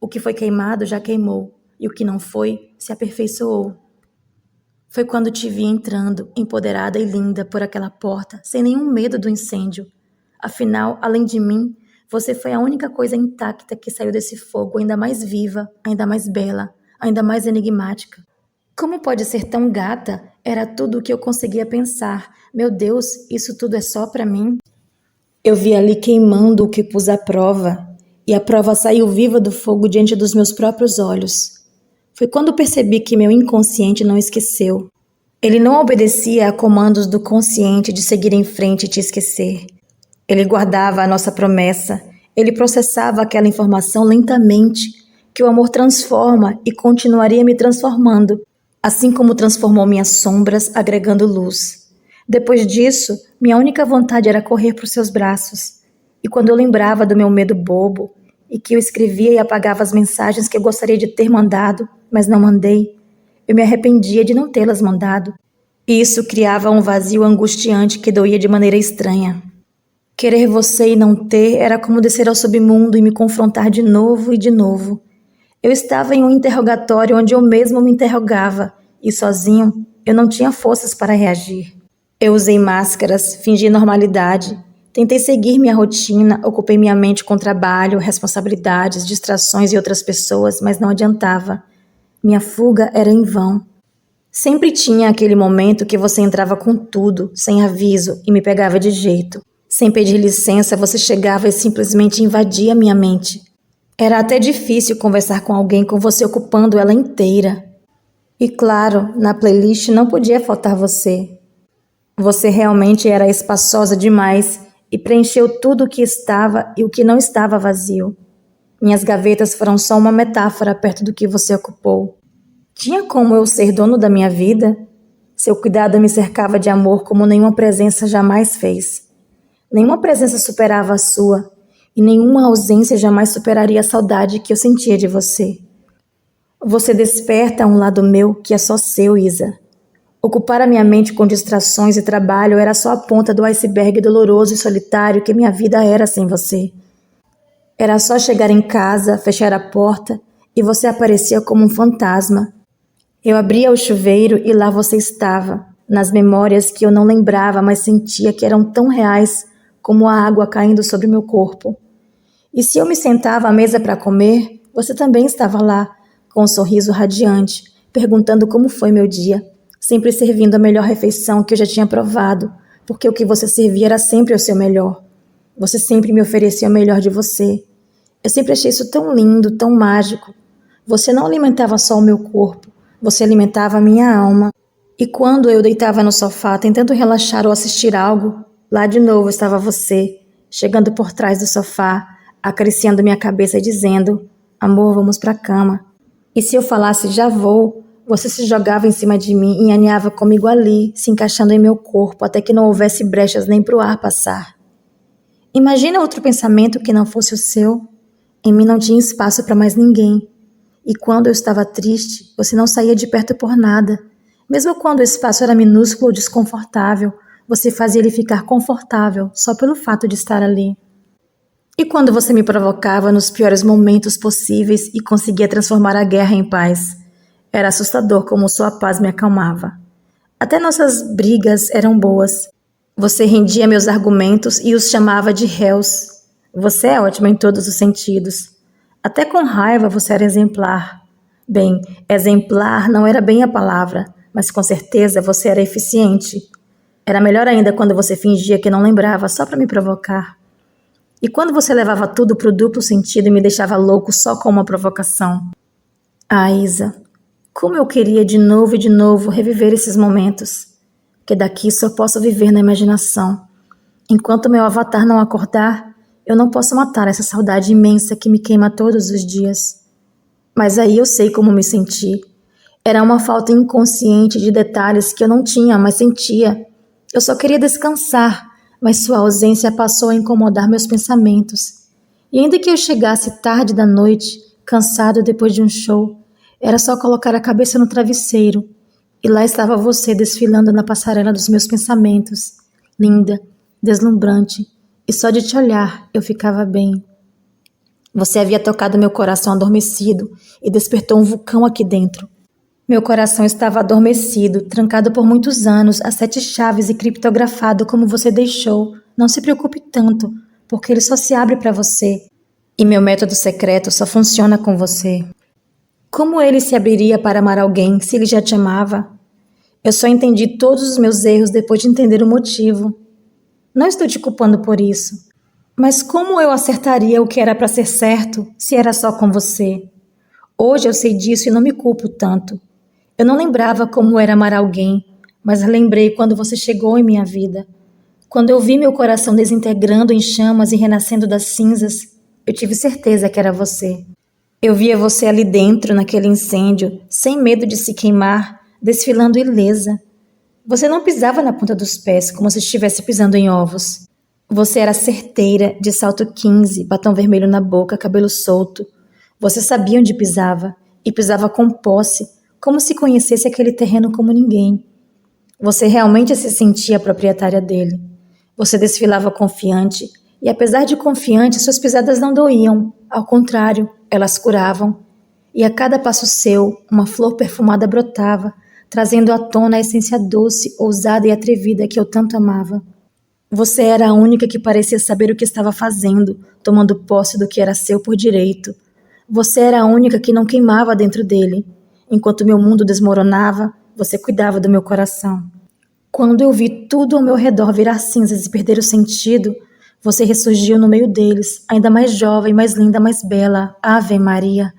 Speaker 1: O que foi queimado já queimou, e o que não foi se aperfeiçoou. Foi quando te vi entrando, empoderada e linda, por aquela porta, sem nenhum medo do incêndio. Afinal, além de mim, você foi a única coisa intacta que saiu desse fogo, ainda mais viva, ainda mais bela, ainda mais enigmática. Como pode ser tão gata? Era tudo o que eu conseguia pensar. Meu Deus, isso tudo é só para mim? Eu vi ali queimando o que pus à prova, e a prova saiu viva do fogo diante dos meus próprios olhos. Foi quando percebi que meu inconsciente não esqueceu. Ele não obedecia a comandos do consciente de seguir em frente e te esquecer. Ele guardava a nossa promessa. Ele processava aquela informação lentamente, que o amor transforma e continuaria me transformando, assim como transformou minhas sombras, agregando luz. Depois disso, minha única vontade era correr para os seus braços. E quando eu lembrava do meu medo bobo, e que eu escrevia e apagava as mensagens que eu gostaria de ter mandado, mas não mandei, eu me arrependia de não tê-las mandado. E isso criava um vazio angustiante que doía de maneira estranha. Querer você e não ter era como descer ao submundo e me confrontar de novo e de novo. Eu estava em um interrogatório onde eu mesmo me interrogava, e sozinho eu não tinha forças para reagir. Eu usei máscaras, fingi normalidade, tentei seguir minha rotina, ocupei minha mente com trabalho, responsabilidades, distrações e outras pessoas, mas não adiantava. Minha fuga era em vão. Sempre tinha aquele momento que você entrava com tudo, sem aviso, e me pegava de jeito. Sem pedir licença, você chegava e simplesmente invadia minha mente. Era até difícil conversar com alguém com você ocupando ela inteira. E claro, na playlist não podia faltar você. Você realmente era espaçosa demais e preencheu tudo o que estava e o que não estava vazio. Minhas gavetas foram só uma metáfora perto do que você ocupou. Tinha como eu ser dono da minha vida? Seu cuidado me cercava de amor como nenhuma presença jamais fez. Nenhuma presença superava a sua, e nenhuma ausência jamais superaria a saudade que eu sentia de você. Você desperta um lado meu que é só seu, Isa. Ocupar a minha mente com distrações e trabalho era só a ponta do iceberg doloroso e solitário que minha vida era sem você. Era só chegar em casa, fechar a porta e você aparecia como um fantasma. Eu abria o chuveiro e lá você estava, nas memórias que eu não lembrava, mas sentia que eram tão reais como a água caindo sobre meu corpo. E se eu me sentava à mesa para comer, você também estava lá, com um sorriso radiante, perguntando como foi meu dia, sempre servindo a melhor refeição que eu já tinha provado, porque o que você servia era sempre o seu melhor. Você sempre me oferecia o melhor de você. Eu sempre achei isso tão lindo, tão mágico. Você não alimentava só o meu corpo, você alimentava a minha alma. E quando eu deitava no sofá tentando relaxar ou assistir algo, lá de novo estava você, chegando por trás do sofá, acariciando minha cabeça e dizendo: amor, vamos pra cama. E se eu falasse já vou, você se jogava em cima de mim e aninhava comigo ali, se encaixando em meu corpo até que não houvesse brechas nem pro ar passar. Imagina outro pensamento que não fosse o seu. Em mim não tinha espaço para mais ninguém. E quando eu estava triste, você não saía de perto por nada. Mesmo quando o espaço era minúsculo ou desconfortável, você fazia ele ficar confortável só pelo fato de estar ali. E quando você me provocava nos piores momentos possíveis e conseguia transformar a guerra em paz, era assustador como sua paz me acalmava. Até nossas brigas eram boas. Você rendia meus argumentos e os chamava de réus. Você é ótima em todos os sentidos. Até com raiva você era exemplar. Bem, exemplar não era bem a palavra, mas com certeza você era eficiente. Era melhor ainda quando você fingia que não lembrava só para me provocar. E quando você levava tudo pro duplo sentido e me deixava louco só com uma provocação. Ah, Isa, como eu queria de novo e de novo reviver esses momentos. Que daqui só posso viver na imaginação. Enquanto meu avatar não acordar, eu não posso matar essa saudade imensa que me queima todos os dias. Mas aí eu sei como me senti. Era uma falta inconsciente de detalhes que eu não tinha, mas sentia. Eu só queria descansar, mas sua ausência passou a incomodar meus pensamentos. E ainda que eu chegasse tarde da noite, cansado depois de um show, era só colocar a cabeça no travesseiro. E lá estava você desfilando na passarela dos meus pensamentos. Linda, deslumbrante, e só de te olhar eu ficava bem. Você havia tocado meu coração adormecido e despertou um vulcão aqui dentro. Meu coração estava adormecido, trancado por muitos anos, a 7 chaves e criptografado como você deixou. Não se preocupe tanto, porque ele só se abre para você. E meu método secreto só funciona com você. Como ele se abriria para amar alguém se ele já te amava? Eu só entendi todos os meus erros depois de entender o motivo. Não estou te culpando por isso. Mas como eu acertaria o que era para ser certo se era só com você? Hoje eu sei disso e não me culpo tanto. Eu não lembrava como era amar alguém, mas lembrei quando você chegou em minha vida. Quando eu vi meu coração desintegrando em chamas e renascendo das cinzas, eu tive certeza que era você. Eu via você ali dentro, naquele incêndio, sem medo de se queimar, desfilando ilesa. Você não pisava na ponta dos pés, como se estivesse pisando em ovos. Você era certeira, de salto 15, batom vermelho na boca, cabelo solto. Você sabia onde pisava, e pisava com posse, como se conhecesse aquele terreno como ninguém. Você realmente se sentia proprietária dele. Você desfilava confiante, e apesar de confiante, suas pisadas não doíam. Ao contrário, elas curavam. E a cada passo seu, uma flor perfumada brotava, trazendo à tona a essência doce, ousada e atrevida que eu tanto amava. Você era a única que parecia saber o que estava fazendo, tomando posse do que era seu por direito. Você era a única que não queimava dentro dele. Enquanto meu mundo desmoronava, você cuidava do meu coração. Quando eu vi tudo ao meu redor virar cinzas e perder o sentido, você ressurgiu no meio deles, ainda mais jovem, mais linda, mais bela. Ave Maria!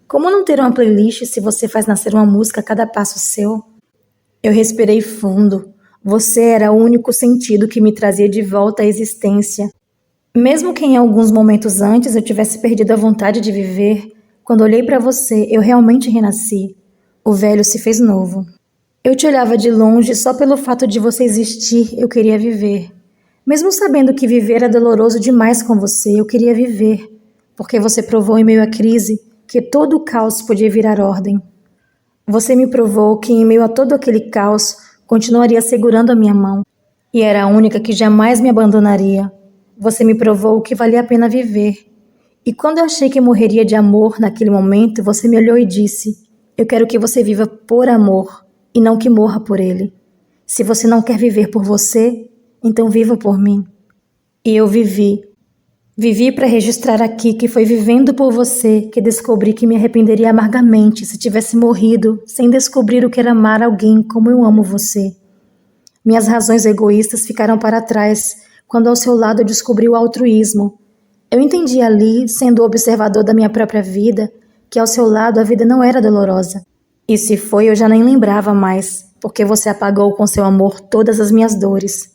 Speaker 1: Como não ter uma playlist se você faz nascer uma música a cada passo seu? Eu respirei fundo. Você era o único sentido que me trazia de volta à existência. Mesmo que em alguns momentos antes eu tivesse perdido a vontade de viver, quando olhei para você, eu realmente renasci. O velho se fez novo. Eu te olhava de longe só pelo fato de você existir, eu queria viver. Mesmo sabendo que viver é doloroso demais com você, eu queria viver. Porque você provou em meio à crise que todo o caos podia virar ordem. Você me provou que em meio a todo aquele caos, continuaria segurando a minha mão. E era a única que jamais me abandonaria. Você me provou que valia a pena viver. E quando eu achei que morreria de amor naquele momento, você me olhou e disse: eu quero que você viva por amor e não que morra por ele. Se você não quer viver por você, então viva por mim. E eu vivi. Vivi para registrar aqui que foi vivendo por você que descobri que me arrependeria amargamente se tivesse morrido sem descobrir o que era amar alguém como eu amo você. Minhas razões egoístas ficaram para trás quando ao seu lado eu descobri o altruísmo. Eu entendi ali, sendo o observador da minha própria vida, que ao seu lado a vida não era dolorosa. E se foi, eu já nem lembrava mais, porque você apagou com seu amor todas as minhas dores.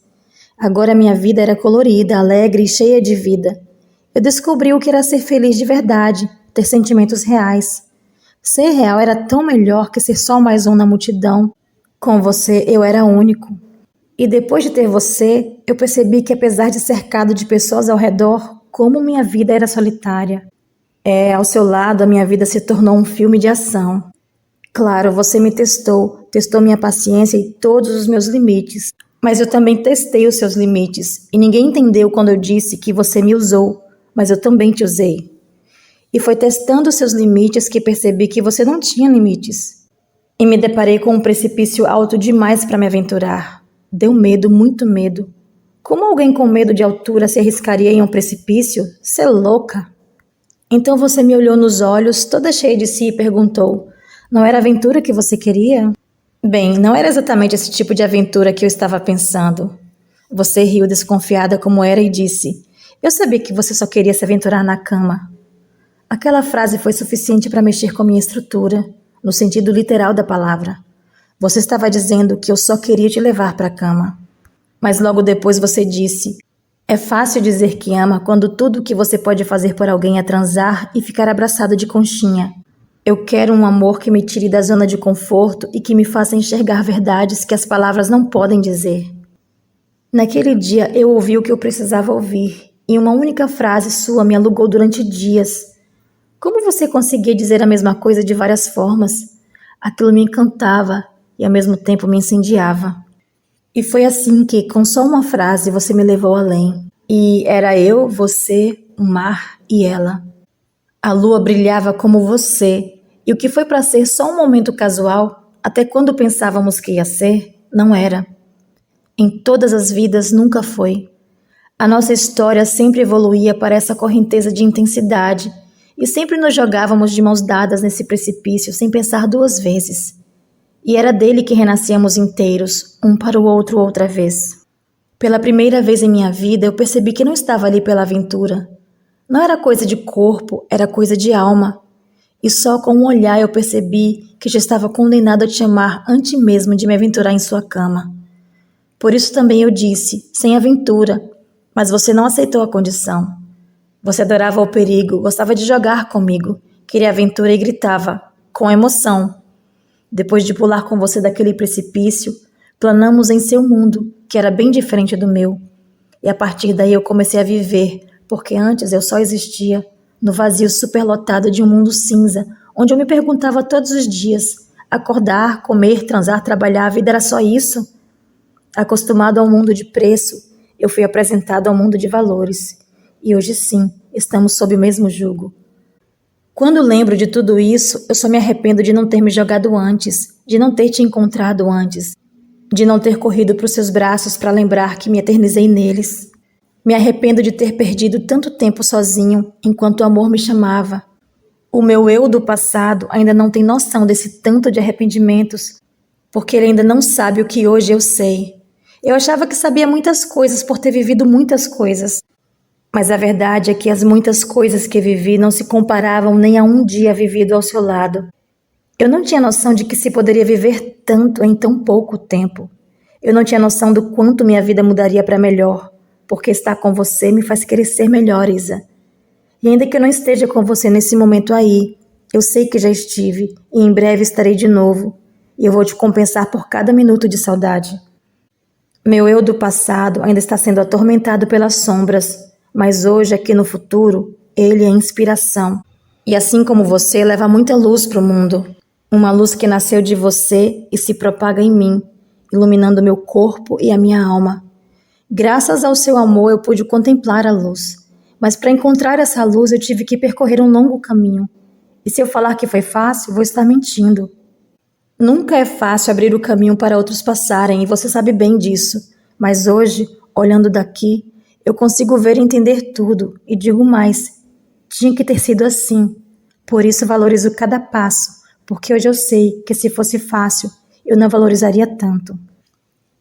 Speaker 1: Agora minha vida era colorida, alegre e cheia de vida. Eu descobri o que era ser feliz de verdade, ter sentimentos reais. Ser real era tão melhor que ser só mais um na multidão. Com você, eu era único. E depois de ter você, eu percebi que apesar de cercado de pessoas ao redor, como minha vida era solitária. Ao seu lado, a minha vida se tornou um filme de ação. Claro, você me testou minha paciência e todos os meus limites. Mas eu também testei os seus limites, e ninguém entendeu quando eu disse que você me usou, mas eu também te usei. E foi testando os seus limites que percebi que você não tinha limites. E me deparei com um precipício alto demais para me aventurar. Deu medo, muito medo. Como alguém com medo de altura se arriscaria em um precipício? Cê é louca! Então você me olhou nos olhos, toda cheia de si, e perguntou: não era a aventura que você queria? Bem, não era exatamente esse tipo de aventura que eu estava pensando. Você riu desconfiada como era e disse: Eu sabia que você só queria se aventurar na cama. Aquela frase foi suficiente para mexer com minha estrutura, no sentido literal da palavra. Você estava dizendo que eu só queria te levar para a cama. Mas logo depois você disse: É fácil dizer que ama quando tudo o que você pode fazer por alguém é transar e ficar abraçado de conchinha. Eu quero um amor que me tire da zona de conforto e que me faça enxergar verdades que as palavras não podem dizer. Naquele dia eu ouvi o que eu precisava ouvir, e uma única frase sua me alugou durante dias. Como você conseguia dizer a mesma coisa de várias formas? Aquilo me encantava e ao mesmo tempo me incendiava. E foi assim que, com só uma frase, você me levou além. E era eu, você, o mar e ela. A lua brilhava como você, e o que foi para ser só um momento casual, até quando pensávamos que ia ser, não era. Em todas as vidas nunca foi. A nossa história sempre evoluía para essa correnteza de intensidade, e sempre nos jogávamos de mãos dadas nesse precipício sem pensar duas vezes. E era dele que renascíamos inteiros, um para o outro outra vez. Pela primeira vez em minha vida, eu percebi que não estava ali pela aventura. Não era coisa de corpo, era coisa de alma. E só com um olhar eu percebi que já estava condenado a te amar antes mesmo de me aventurar em sua cama. Por isso também eu disse, sem aventura, mas você não aceitou a condição. Você adorava o perigo, gostava de jogar comigo, queria aventura e gritava, com emoção. Depois de pular com você daquele precipício, planamos em seu mundo, que era bem diferente do meu. E a partir daí eu comecei a viver, porque antes eu só existia no vazio superlotado de um mundo cinza, onde eu me perguntava todos os dias: acordar, comer, transar, trabalhar, a vida era só isso? Acostumado ao mundo de preço, eu fui apresentado ao mundo de valores. E hoje sim, estamos sob o mesmo jugo. Quando lembro de tudo isso, eu só me arrependo de não ter me jogado antes, de não ter te encontrado antes, de não ter corrido para os seus braços para lembrar que me eternizei neles. Me arrependo de ter perdido tanto tempo sozinho enquanto o amor me chamava. O meu eu do passado ainda não tem noção desse tanto de arrependimentos, porque ele ainda não sabe o que hoje eu sei. Eu achava que sabia muitas coisas por ter vivido muitas coisas. Mas a verdade é que as muitas coisas que vivi não se comparavam nem a um dia vivido ao seu lado. Eu não tinha noção de que se poderia viver tanto em tão pouco tempo. Eu não tinha noção do quanto minha vida mudaria para melhor, porque estar com você me faz crescer melhor, Isa. E ainda que eu não esteja com você nesse momento aí, eu sei que já estive e em breve estarei de novo, e eu vou te compensar por cada minuto de saudade. Meu eu do passado ainda está sendo atormentado pelas sombras, mas hoje, aqui no futuro, ele é inspiração. E assim como você, leva muita luz para o mundo. Uma luz que nasceu de você e se propaga em mim, iluminando meu corpo e a minha alma. Graças ao seu amor, eu pude contemplar a luz. Mas para encontrar essa luz, eu tive que percorrer um longo caminho. E se eu falar que foi fácil, vou estar mentindo. Nunca é fácil abrir o caminho para outros passarem, e você sabe bem disso. Mas hoje, olhando daqui, eu consigo ver e entender tudo, e digo mais, tinha que ter sido assim. Por isso valorizo cada passo, porque hoje eu sei que se fosse fácil, eu não valorizaria tanto.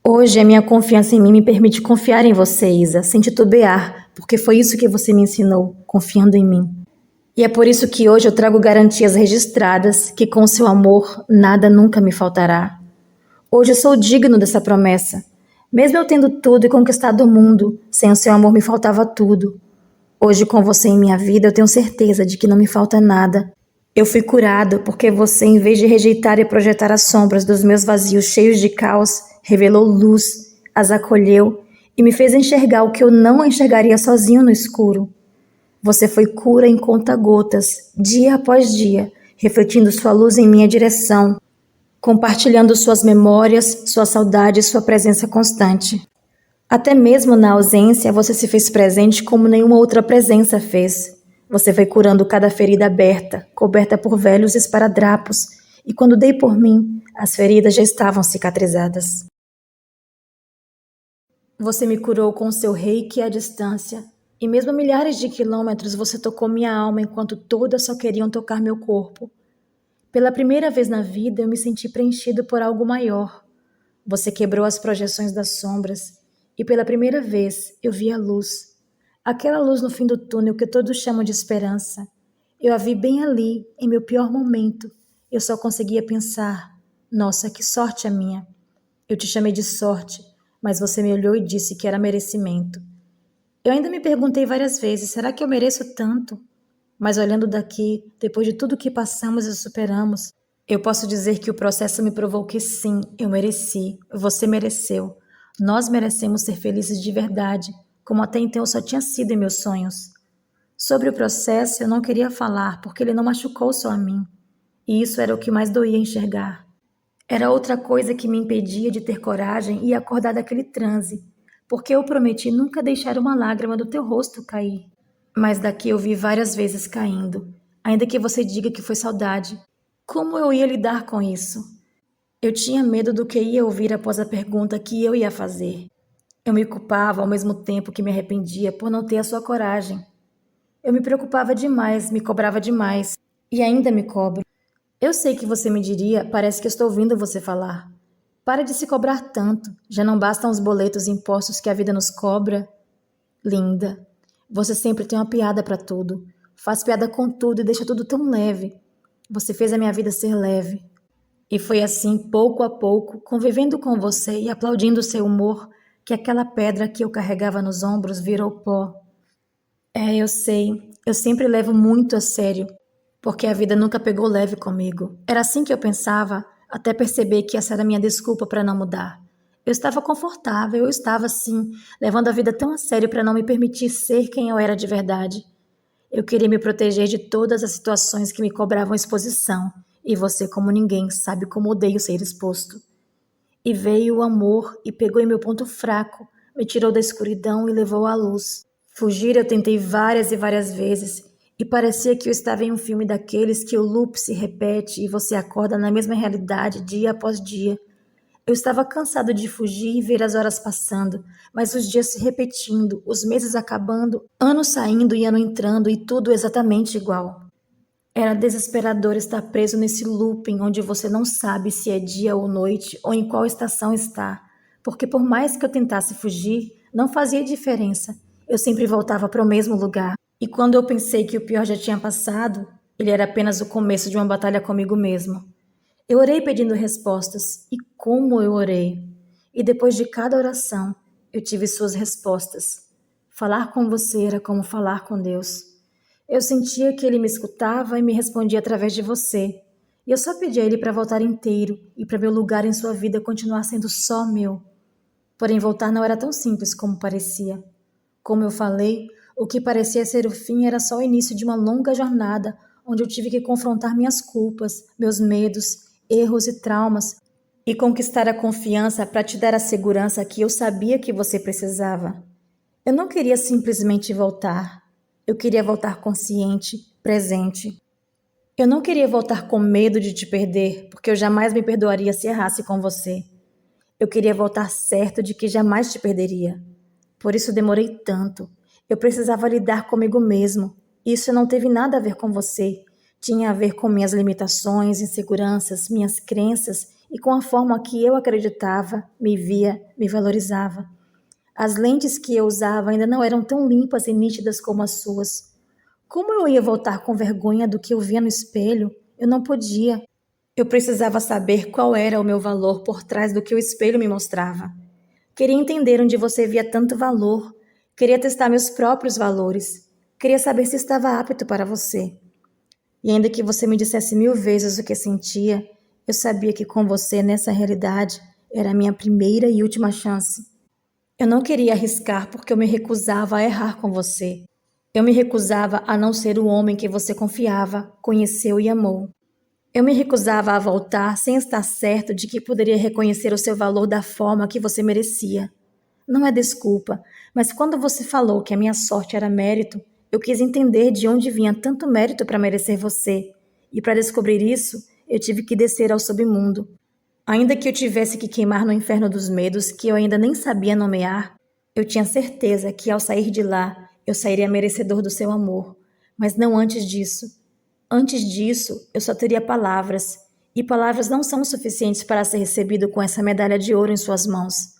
Speaker 1: Hoje a minha confiança em mim me permite confiar em você, Isa, sem titubear, porque foi isso que você me ensinou, confiando em mim. E é por isso que hoje eu trago garantias registradas que com seu amor nada nunca me faltará. Hoje eu sou digno dessa promessa. Mesmo eu tendo tudo e conquistado o mundo, sem o seu amor me faltava tudo. Hoje com você em minha vida eu tenho certeza de que não me falta nada. Eu fui curado porque você, em vez de rejeitar e projetar as sombras dos meus vazios cheios de caos, revelou luz, as acolheu e me fez enxergar o que eu não enxergaria sozinho no escuro. Você foi cura em conta-gotas, dia após dia, refletindo sua luz em minha direção, compartilhando suas memórias, sua saudade e sua presença constante. Até mesmo na ausência, você se fez presente como nenhuma outra presença fez. Você foi curando cada ferida aberta, coberta por velhos esparadrapos, e quando dei por mim, as feridas já estavam cicatrizadas. Você me curou com seu reiki à distância, e mesmo a milhares de quilômetros você tocou minha alma enquanto todas só queriam tocar meu corpo. Pela primeira vez na vida, eu me senti preenchido por algo maior. Você quebrou as projeções das sombras, e pela primeira vez eu vi a luz. Aquela luz no fim do túnel que todos chamam de esperança. Eu a vi bem ali, em meu pior momento. Eu só conseguia pensar: nossa, que sorte a minha. Eu te chamei de sorte, mas você me olhou e disse que era merecimento. Eu ainda me perguntei várias vezes: será que eu mereço tanto? Mas olhando daqui, depois de tudo que passamos e superamos, eu posso dizer que o processo me provou que sim, eu mereci, você mereceu. Nós merecemos ser felizes de verdade, como até então eu só tinha sido em meus sonhos. Sobre o processo, eu não queria falar, porque ele não machucou só a mim. E isso era o que mais doía enxergar. Era outra coisa que me impedia de ter coragem e acordar daquele transe, porque eu prometi nunca deixar uma lágrima do teu rosto cair. Mas daqui eu vi várias vezes caindo, ainda que você diga que foi saudade. Como eu ia lidar com isso? Eu tinha medo do que ia ouvir após a pergunta que eu ia fazer. Eu me culpava ao mesmo tempo que me arrependia por não ter a sua coragem. Eu me preocupava demais, me cobrava demais, e ainda me cobro. Eu sei que você me diria: parece que estou ouvindo você falar. Para de se cobrar tanto, já não bastam os boletos e impostos que a vida nos cobra? Linda, você sempre tem uma piada para tudo. Faz piada com tudo e deixa tudo tão leve. Você fez a minha vida ser leve. E foi assim, pouco a pouco, convivendo com você e aplaudindo o seu humor, que aquela pedra que eu carregava nos ombros virou pó. Eu sei, eu sempre levo muito a sério, porque a vida nunca pegou leve comigo. Era assim que eu pensava, até perceber que essa era a minha desculpa para não mudar. Eu estava confortável, eu estava assim, levando a vida tão a sério para não me permitir ser quem eu era de verdade. Eu queria me proteger de todas as situações que me cobravam exposição, e você, como ninguém, sabe como odeio ser exposto. E veio o amor e pegou em meu ponto fraco, me tirou da escuridão e levou à luz. Fugir eu tentei várias e várias vezes, e parecia que eu estava em um filme daqueles que o loop se repete e você acorda na mesma realidade dia após dia. Eu estava cansado de fugir e ver as horas passando, mas os dias se repetindo, os meses acabando, ano saindo e ano entrando e tudo exatamente igual. Era desesperador estar preso nesse looping onde você não sabe se é dia ou noite ou em qual estação está, porque por mais que eu tentasse fugir, não fazia diferença. Eu sempre voltava para o mesmo lugar. E quando eu pensei que o pior já tinha passado, ele era apenas o começo de uma batalha comigo mesmo. Eu orei pedindo respostas, e como eu orei! E depois de cada oração, eu tive suas respostas. Falar com você era como falar com Deus. Eu sentia que ele me escutava e me respondia através de você. E eu só pedi a ele para voltar inteiro e para meu lugar em sua vida continuar sendo só meu. Porém, voltar não era tão simples como parecia. Como eu falei, o que parecia ser o fim era só o início de uma longa jornada onde eu tive que confrontar minhas culpas, meus medos, erros e traumas e conquistar a confiança para te dar a segurança que eu sabia que você precisava. Eu não queria simplesmente voltar. Eu queria voltar consciente, presente. Eu não queria voltar com medo de te perder, porque eu jamais me perdoaria se errasse com você. Eu queria voltar certo de que jamais te perderia. Por isso demorei tanto. Eu precisava lidar comigo mesmo. Isso não teve nada a ver com você. Tinha a ver com minhas limitações, inseguranças, minhas crenças e com a forma que eu acreditava, me via, me valorizava. As lentes que eu usava ainda não eram tão limpas e nítidas como as suas. Como eu ia voltar com vergonha do que eu via no espelho? Eu não podia. Eu precisava saber qual era o meu valor por trás do que o espelho me mostrava. Queria entender onde você via tanto valor. Queria testar meus próprios valores. Queria saber se estava apto para você. E ainda que você me dissesse 1000 vezes o que sentia, eu sabia que com você nessa realidade era a minha primeira e última chance. Eu não queria arriscar porque eu me recusava a errar com você. Eu me recusava a não ser o homem que você confiava, conheceu e amou. Eu me recusava a voltar sem estar certo de que poderia reconhecer o seu valor da forma que você merecia. Não é desculpa, mas quando você falou que a minha sorte era mérito, eu quis entender de onde vinha tanto mérito para merecer você. E para descobrir isso, eu tive que descer ao submundo. Ainda que eu tivesse que queimar no inferno dos medos que eu ainda nem sabia nomear, eu tinha certeza que ao sair de lá, eu sairia merecedor do seu amor. Mas não antes disso. Antes disso, eu só teria palavras, e palavras não são suficientes para ser recebido com essa medalha de ouro em suas mãos.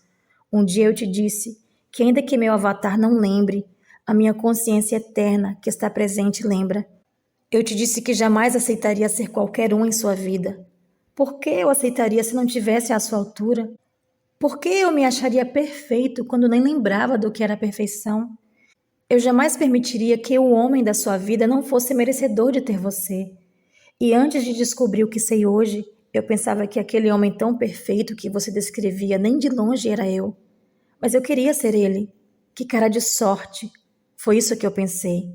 Speaker 1: Um dia eu te disse que, ainda que meu avatar não lembre, a minha consciência eterna que está presente lembra. Eu te disse que jamais aceitaria ser qualquer um em sua vida. Por que eu aceitaria se não tivesse à sua altura? Por que eu me acharia perfeito quando nem lembrava do que era perfeição? Eu jamais permitiria que o homem da sua vida não fosse merecedor de ter você. E antes de descobrir o que sei hoje, eu pensava que aquele homem tão perfeito que você descrevia nem de longe era eu. Mas eu queria ser ele. Que cara de sorte! Foi isso que eu pensei.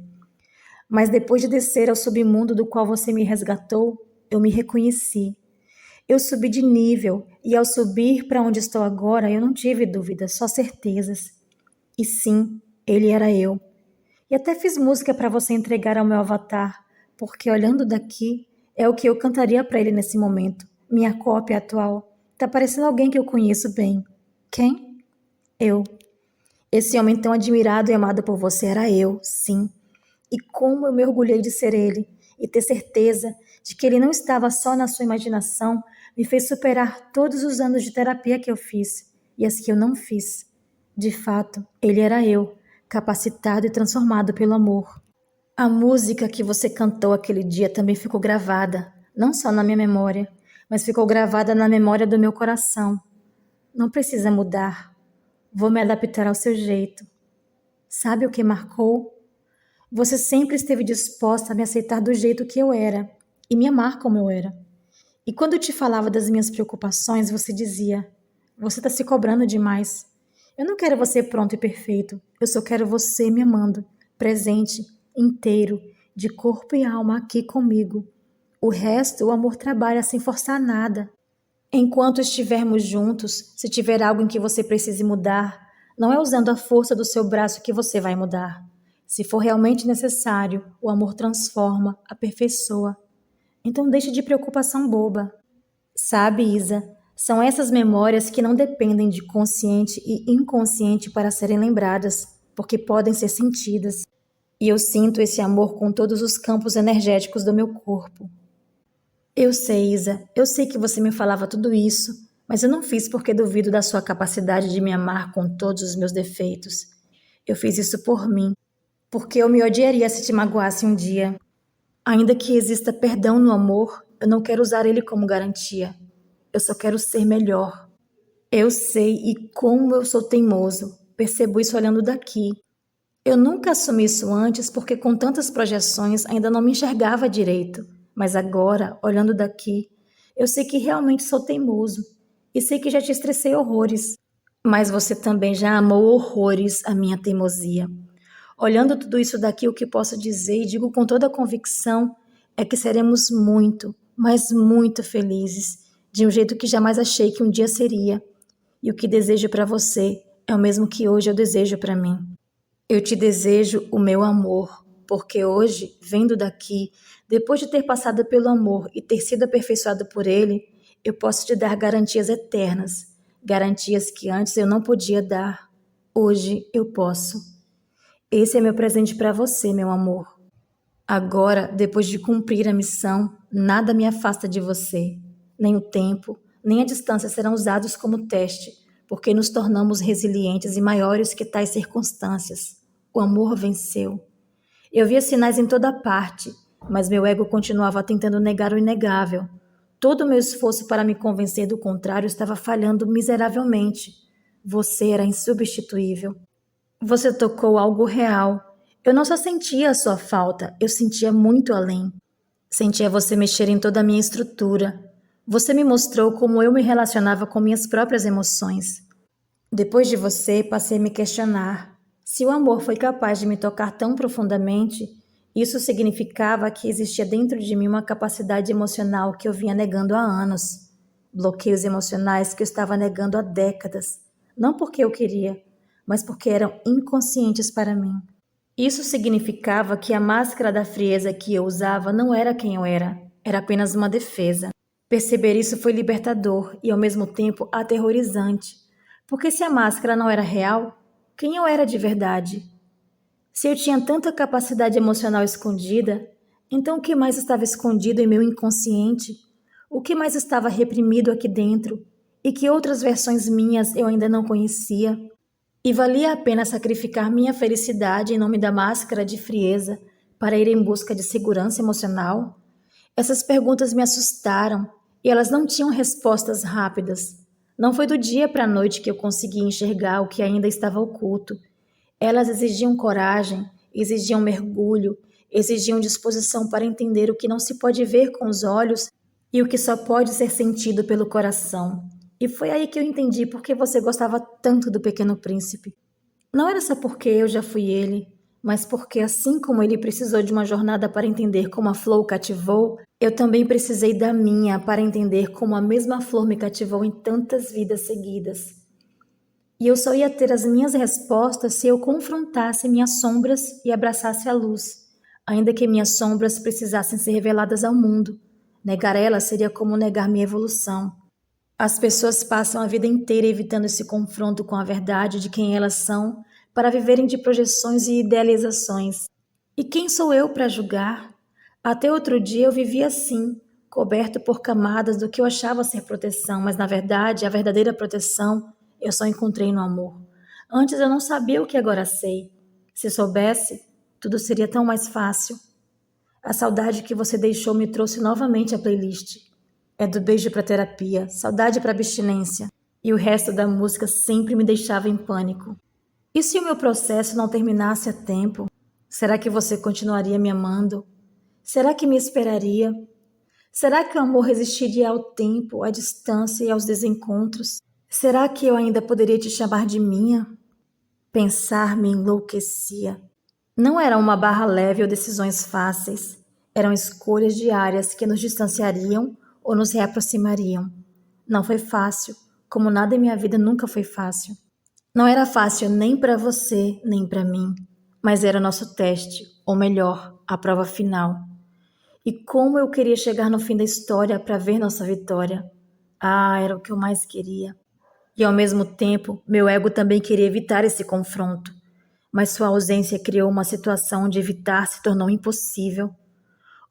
Speaker 1: Mas depois de descer ao submundo do qual você me resgatou, eu me reconheci. Eu subi de nível e ao subir para onde estou agora, eu não tive dúvidas, só certezas. E sim, ele era eu. E até fiz música para você entregar ao meu avatar, porque olhando daqui é o que eu cantaria para ele nesse momento. Minha cópia atual. Tá parecendo alguém que eu conheço bem. Quem? Eu. Esse homem tão admirado e amado por você era eu, sim. E como eu me orgulhei de ser ele, e ter certeza de que ele não estava só na sua imaginação, me fez superar todos os anos de terapia que eu fiz e as que eu não fiz. De fato, ele era eu, capacitado e transformado pelo amor. A música que você cantou aquele dia também ficou gravada, não só na minha memória, mas ficou gravada na memória do meu coração. Não precisa mudar. Vou me adaptar ao seu jeito. Sabe o que marcou? Você sempre esteve disposta a me aceitar do jeito que eu era e me amar como eu era. E quando eu te falava das minhas preocupações, você dizia: você está se cobrando demais. Eu não quero você pronto e perfeito. Eu só quero você me amando, presente, inteiro, de corpo e alma aqui comigo. O resto, o amor trabalha sem forçar nada. Enquanto estivermos juntos, se tiver algo em que você precise mudar, não é usando a força do seu braço que você vai mudar. Se for realmente necessário, o amor transforma, aperfeiçoa. Então deixe de preocupação boba. Sabe, Isa, são essas memórias que não dependem de consciente e inconsciente para serem lembradas, porque podem ser sentidas. E eu sinto esse amor com todos os campos energéticos do meu corpo. Eu sei, Isa, eu sei que você me falava tudo isso, mas eu não fiz porque duvido da sua capacidade de me amar com todos os meus defeitos. Eu fiz isso por mim, porque eu me odiaria se te magoasse um dia. Ainda que exista perdão no amor, eu não quero usar ele como garantia. Eu só quero ser melhor. Eu sei e como eu sou teimoso. Percebo isso olhando daqui. Eu nunca assumi isso antes porque com tantas projeções ainda não me enxergava direito. Mas agora, olhando daqui, eu sei que realmente sou teimoso. E sei que já te estressei horrores. Mas você também já amou horrores a minha teimosia. Olhando tudo isso daqui, o que posso dizer, e digo com toda a convicção, é que seremos muito, mas muito felizes, de um jeito que jamais achei que um dia seria. E o que desejo para você é o mesmo que hoje eu desejo para mim. Eu te desejo o meu amor, porque hoje, vendo daqui, depois de ter passado pelo amor e ter sido aperfeiçoado por ele, eu posso te dar garantias eternas, garantias que antes eu não podia dar. Hoje eu posso. Esse é meu presente para você, meu amor. Agora, depois de cumprir a missão, nada me afasta de você. Nem o tempo, nem a distância serão usados como teste, porque nos tornamos resilientes e maiores que tais circunstâncias. O amor venceu. Eu via sinais em toda parte, mas meu ego continuava tentando negar o inegável. Todo o meu esforço para me convencer do contrário estava falhando miseravelmente. Você era insubstituível. Você tocou algo real. Eu não só sentia a sua falta, eu sentia muito além. Sentia você mexer em toda a minha estrutura. Você me mostrou como eu me relacionava com minhas próprias emoções. Depois de você, passei a me questionar. Se o amor foi capaz de me tocar tão profundamente, isso significava que existia dentro de mim uma capacidade emocional que eu vinha negando há anos. Bloqueios emocionais que eu estava negando há décadas. Não porque eu queria, mas porque eram inconscientes para mim. Isso significava que a máscara da frieza que eu usava não era quem eu era apenas uma defesa. Perceber isso foi libertador e ao mesmo tempo aterrorizante, porque se a máscara não era real, quem eu era de verdade? Se eu tinha tanta capacidade emocional escondida, Então o que mais estava escondido em meu inconsciente? O que mais estava reprimido aqui dentro? E que outras versões minhas eu ainda não conhecia? E valia a pena sacrificar minha felicidade em nome da máscara de frieza para ir em busca de segurança emocional? Essas perguntas me assustaram e elas não tinham respostas rápidas. Não foi do dia para a noite que eu consegui enxergar o que ainda estava oculto. Elas exigiam coragem, exigiam mergulho, exigiam disposição para entender o que não se pode ver com os olhos e o que só pode ser sentido pelo coração. E foi aí que eu entendi por que você gostava tanto do Pequeno Príncipe. Não era só porque eu já fui ele, mas porque, assim como ele precisou de uma jornada para entender como a flor o cativou, eu também precisei da minha para entender como a mesma flor me cativou em tantas vidas seguidas. E eu só ia ter as minhas respostas se eu confrontasse minhas sombras e abraçasse a luz, ainda que minhas sombras precisassem ser reveladas ao mundo. Negar elas seria como negar minha evolução. As pessoas passam a vida inteira evitando esse confronto com a verdade de quem elas são para viverem de projeções e idealizações. E quem sou eu para julgar? Até outro dia eu vivia assim, coberto por camadas do que eu achava ser proteção, mas na verdade, a verdadeira proteção eu só encontrei no amor. Antes eu não sabia o que agora sei. Se soubesse, tudo seria tão mais fácil. A saudade que você deixou me trouxe novamente à playlist. É do beijo para terapia, saudade para abstinência. E o resto da música sempre me deixava em pânico. E se o meu processo não terminasse a tempo? Será que você continuaria me amando? Será que me esperaria? Será que o amor resistiria ao tempo, à distância e aos desencontros? Será que eu ainda poderia te chamar de minha? Pensar me enlouquecia. Não era uma barra leve ou decisões fáceis. Eram escolhas diárias que nos distanciariam ou nos reaproximariam. Não foi fácil, como nada em minha vida nunca foi fácil. Não era fácil nem para você, nem para mim, mas era o nosso teste, ou melhor, a prova final. E como eu queria chegar no fim da história para ver nossa vitória. Ah, era o que eu mais queria. E ao mesmo tempo, meu ego também queria evitar esse confronto. Mas sua ausência criou uma situação onde evitar se tornou impossível.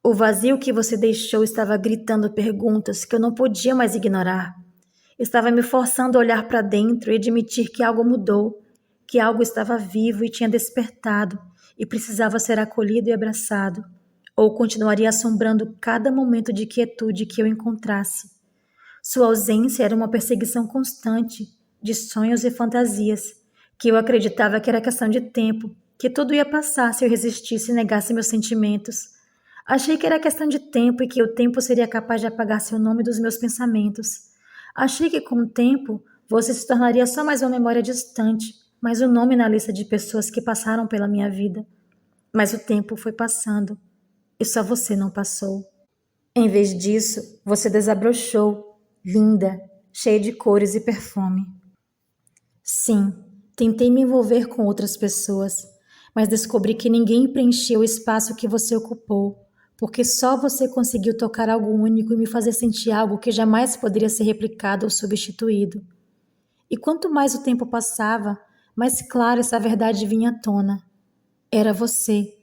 Speaker 1: O vazio que você deixou estava gritando perguntas que eu não podia mais ignorar. Estava me forçando a olhar para dentro e admitir que algo mudou, que algo estava vivo e tinha despertado e precisava ser acolhido e abraçado, ou continuaria assombrando cada momento de quietude que eu encontrasse. Sua ausência era uma perseguição constante de sonhos e fantasias, que eu acreditava que era questão de tempo, que tudo ia passar se eu resistisse e negasse meus sentimentos. Achei que era questão de tempo e que o tempo seria capaz de apagar seu nome dos meus pensamentos. Achei que com o tempo você se tornaria só mais uma memória distante, mais um nome na lista de pessoas que passaram pela minha vida. Mas o tempo foi passando e só você não passou. Em vez disso, você desabrochou, linda, cheia de cores e perfume. Sim, tentei me envolver com outras pessoas, mas descobri que ninguém preencheu o espaço que você ocupou, porque só você conseguiu tocar algo único e me fazer sentir algo que jamais poderia ser replicado ou substituído. E quanto mais o tempo passava, mais clara essa verdade vinha à tona. Era você,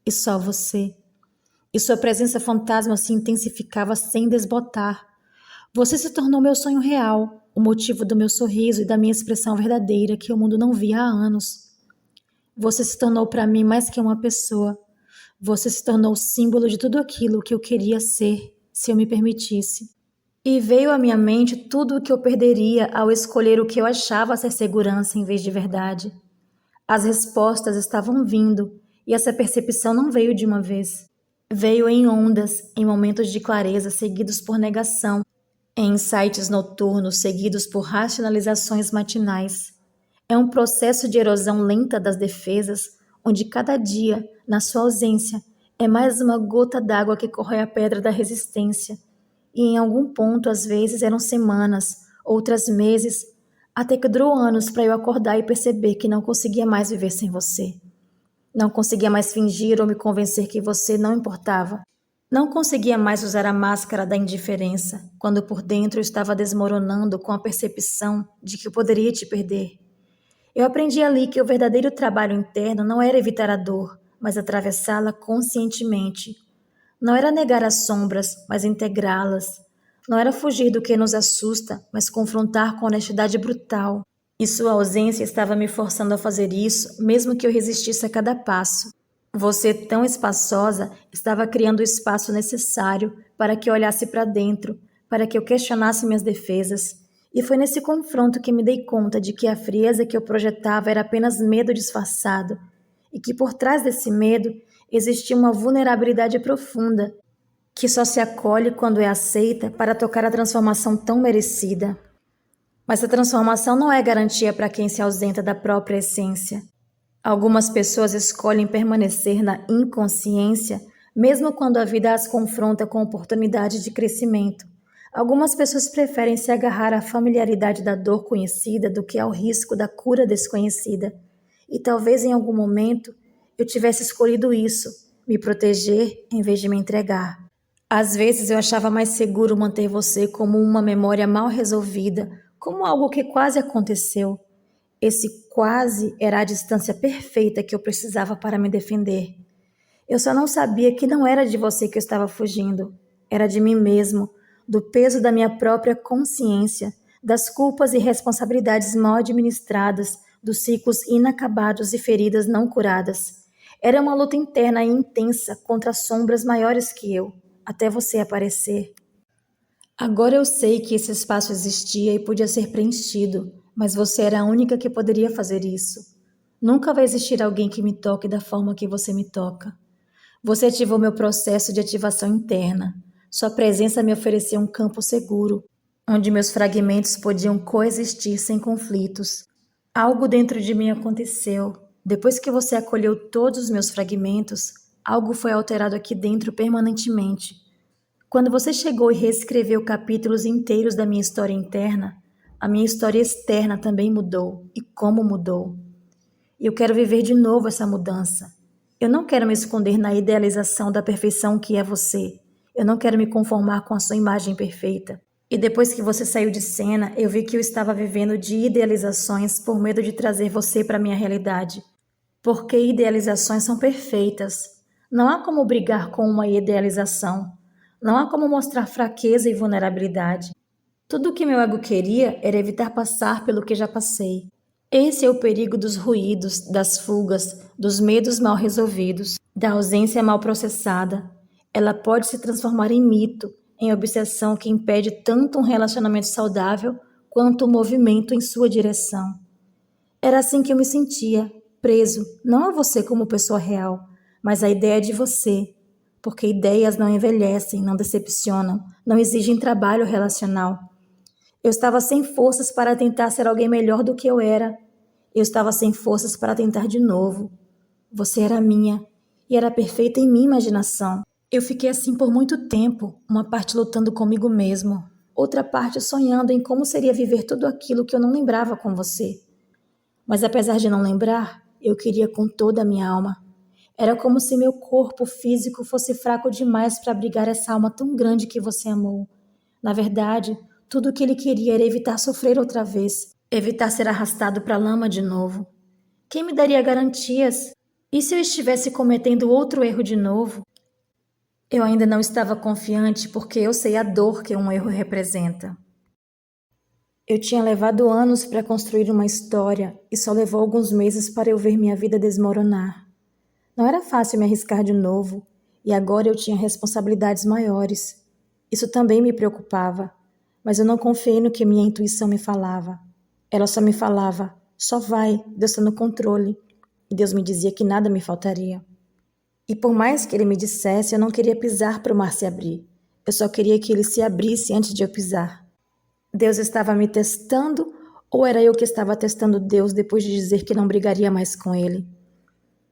Speaker 1: e só você. E sua presença fantasma se intensificava sem desbotar. Você se tornou meu sonho real, o motivo do meu sorriso e da minha expressão verdadeira que o mundo não via há anos. Você se tornou para mim mais que uma pessoa. Você se tornou o símbolo de tudo aquilo que eu queria ser, se eu me permitisse. E veio à minha mente tudo o que eu perderia ao escolher o que eu achava ser segurança em vez de verdade. As respostas estavam vindo, e essa percepção não veio de uma vez. Veio em ondas, em momentos de clareza seguidos por negação, em insights noturnos seguidos por racionalizações matinais. É um processo de erosão lenta das defesas, onde cada dia, na sua ausência, é mais uma gota d'água que corrói a pedra da resistência. E em algum ponto, às vezes, eram semanas, outras meses, até que durou anos para eu acordar e perceber que não conseguia mais viver sem você. Não conseguia mais fingir ou me convencer que você não importava. Não conseguia mais usar a máscara da indiferença, quando por dentro eu estava desmoronando com a percepção de que eu poderia te perder. Eu aprendi ali que o verdadeiro trabalho interno não era evitar a dor, mas atravessá-la conscientemente. Não era negar as sombras, mas integrá-las. Não era fugir do que nos assusta, mas confrontar com honestidade brutal. E sua ausência estava me forçando a fazer isso, mesmo que eu resistisse a cada passo. Você, tão espaçosa, estava criando o espaço necessário para que eu olhasse para dentro, para que eu questionasse minhas defesas. E foi nesse confronto que me dei conta de que a frieza que eu projetava era apenas medo disfarçado, e que por trás desse medo existia uma vulnerabilidade profunda, que só se acolhe quando é aceita para tocar a transformação tão merecida. Mas a transformação não é garantia para quem se ausenta da própria essência. Algumas pessoas escolhem permanecer na inconsciência, mesmo quando a vida as confronta com oportunidade de crescimento. Algumas pessoas preferem se agarrar à familiaridade da dor conhecida do que ao risco da cura desconhecida. E talvez em algum momento eu tivesse escolhido isso, me proteger em vez de me entregar. Às vezes eu achava mais seguro manter você como uma memória mal resolvida, como algo que quase aconteceu. Esse quase era a distância perfeita que eu precisava para me defender. Eu só não sabia que não era de você que eu estava fugindo. Era de mim mesmo, do peso da minha própria consciência, das culpas e responsabilidades mal administradas, dos ciclos inacabados e feridas não curadas. Era uma luta interna e intensa contra sombras maiores que eu, até você aparecer. Agora eu sei que esse espaço existia e podia ser preenchido, mas você era a única que poderia fazer isso. Nunca vai existir alguém que me toque da forma que você me toca. Você ativou meu processo de ativação interna. Sua presença me ofereceu um campo seguro, onde meus fragmentos podiam coexistir sem conflitos. Algo dentro de mim aconteceu. Depois que você acolheu todos os meus fragmentos, algo foi alterado aqui dentro permanentemente. Quando você chegou e reescreveu capítulos inteiros da minha história interna, a minha história externa também mudou. E como mudou? Eu quero viver de novo essa mudança. Eu não quero me esconder na idealização da perfeição que é você. Eu não quero me conformar com a sua imagem perfeita. E depois que você saiu de cena, eu vi que eu estava vivendo de idealizações por medo de trazer você para a minha realidade. Porque idealizações são perfeitas. Não há como brigar com uma idealização. Não há como mostrar fraqueza e vulnerabilidade. Tudo o que meu ego queria era evitar passar pelo que já passei. Esse é o perigo dos ruídos, das fugas, dos medos mal resolvidos, da ausência mal processada. Ela pode se transformar em mito, em obsessão que impede tanto um relacionamento saudável quanto o movimento em sua direção. Era assim que eu me sentia, preso, não a você como pessoa real, mas à ideia de você, porque ideias não envelhecem, não decepcionam, não exigem trabalho relacional. Eu estava sem forças para tentar ser alguém melhor do que eu era. Eu estava sem forças para tentar de novo. Você era minha, e era perfeita em minha imaginação. Eu fiquei assim por muito tempo, uma parte lutando comigo mesmo, outra parte sonhando em como seria viver tudo aquilo que eu não lembrava com você. Mas apesar de não lembrar, eu queria com toda a minha alma. Era como se meu corpo físico fosse fraco demais para abrigar essa alma tão grande que você amou. Na verdade, tudo o que ele queria era evitar sofrer outra vez, evitar ser arrastado para a lama de novo. Quem me daria garantias? E se eu estivesse cometendo outro erro de novo? Eu ainda não estava confiante porque eu sei a dor que um erro representa. Eu tinha levado anos para construir uma história e só levou alguns meses para eu ver minha vida desmoronar. Não era fácil me arriscar de novo, e agora eu tinha responsabilidades maiores. Isso também me preocupava, mas eu não confiei no que minha intuição me falava. Ela só me falava, só vai, Deus está no controle. E Deus me dizia que nada me faltaria. E por mais que ele me dissesse, eu não queria pisar para o mar se abrir. Eu só queria que ele se abrisse antes de eu pisar. Deus estava me testando, ou era eu que estava testando Deus depois de dizer que não brigaria mais com ele?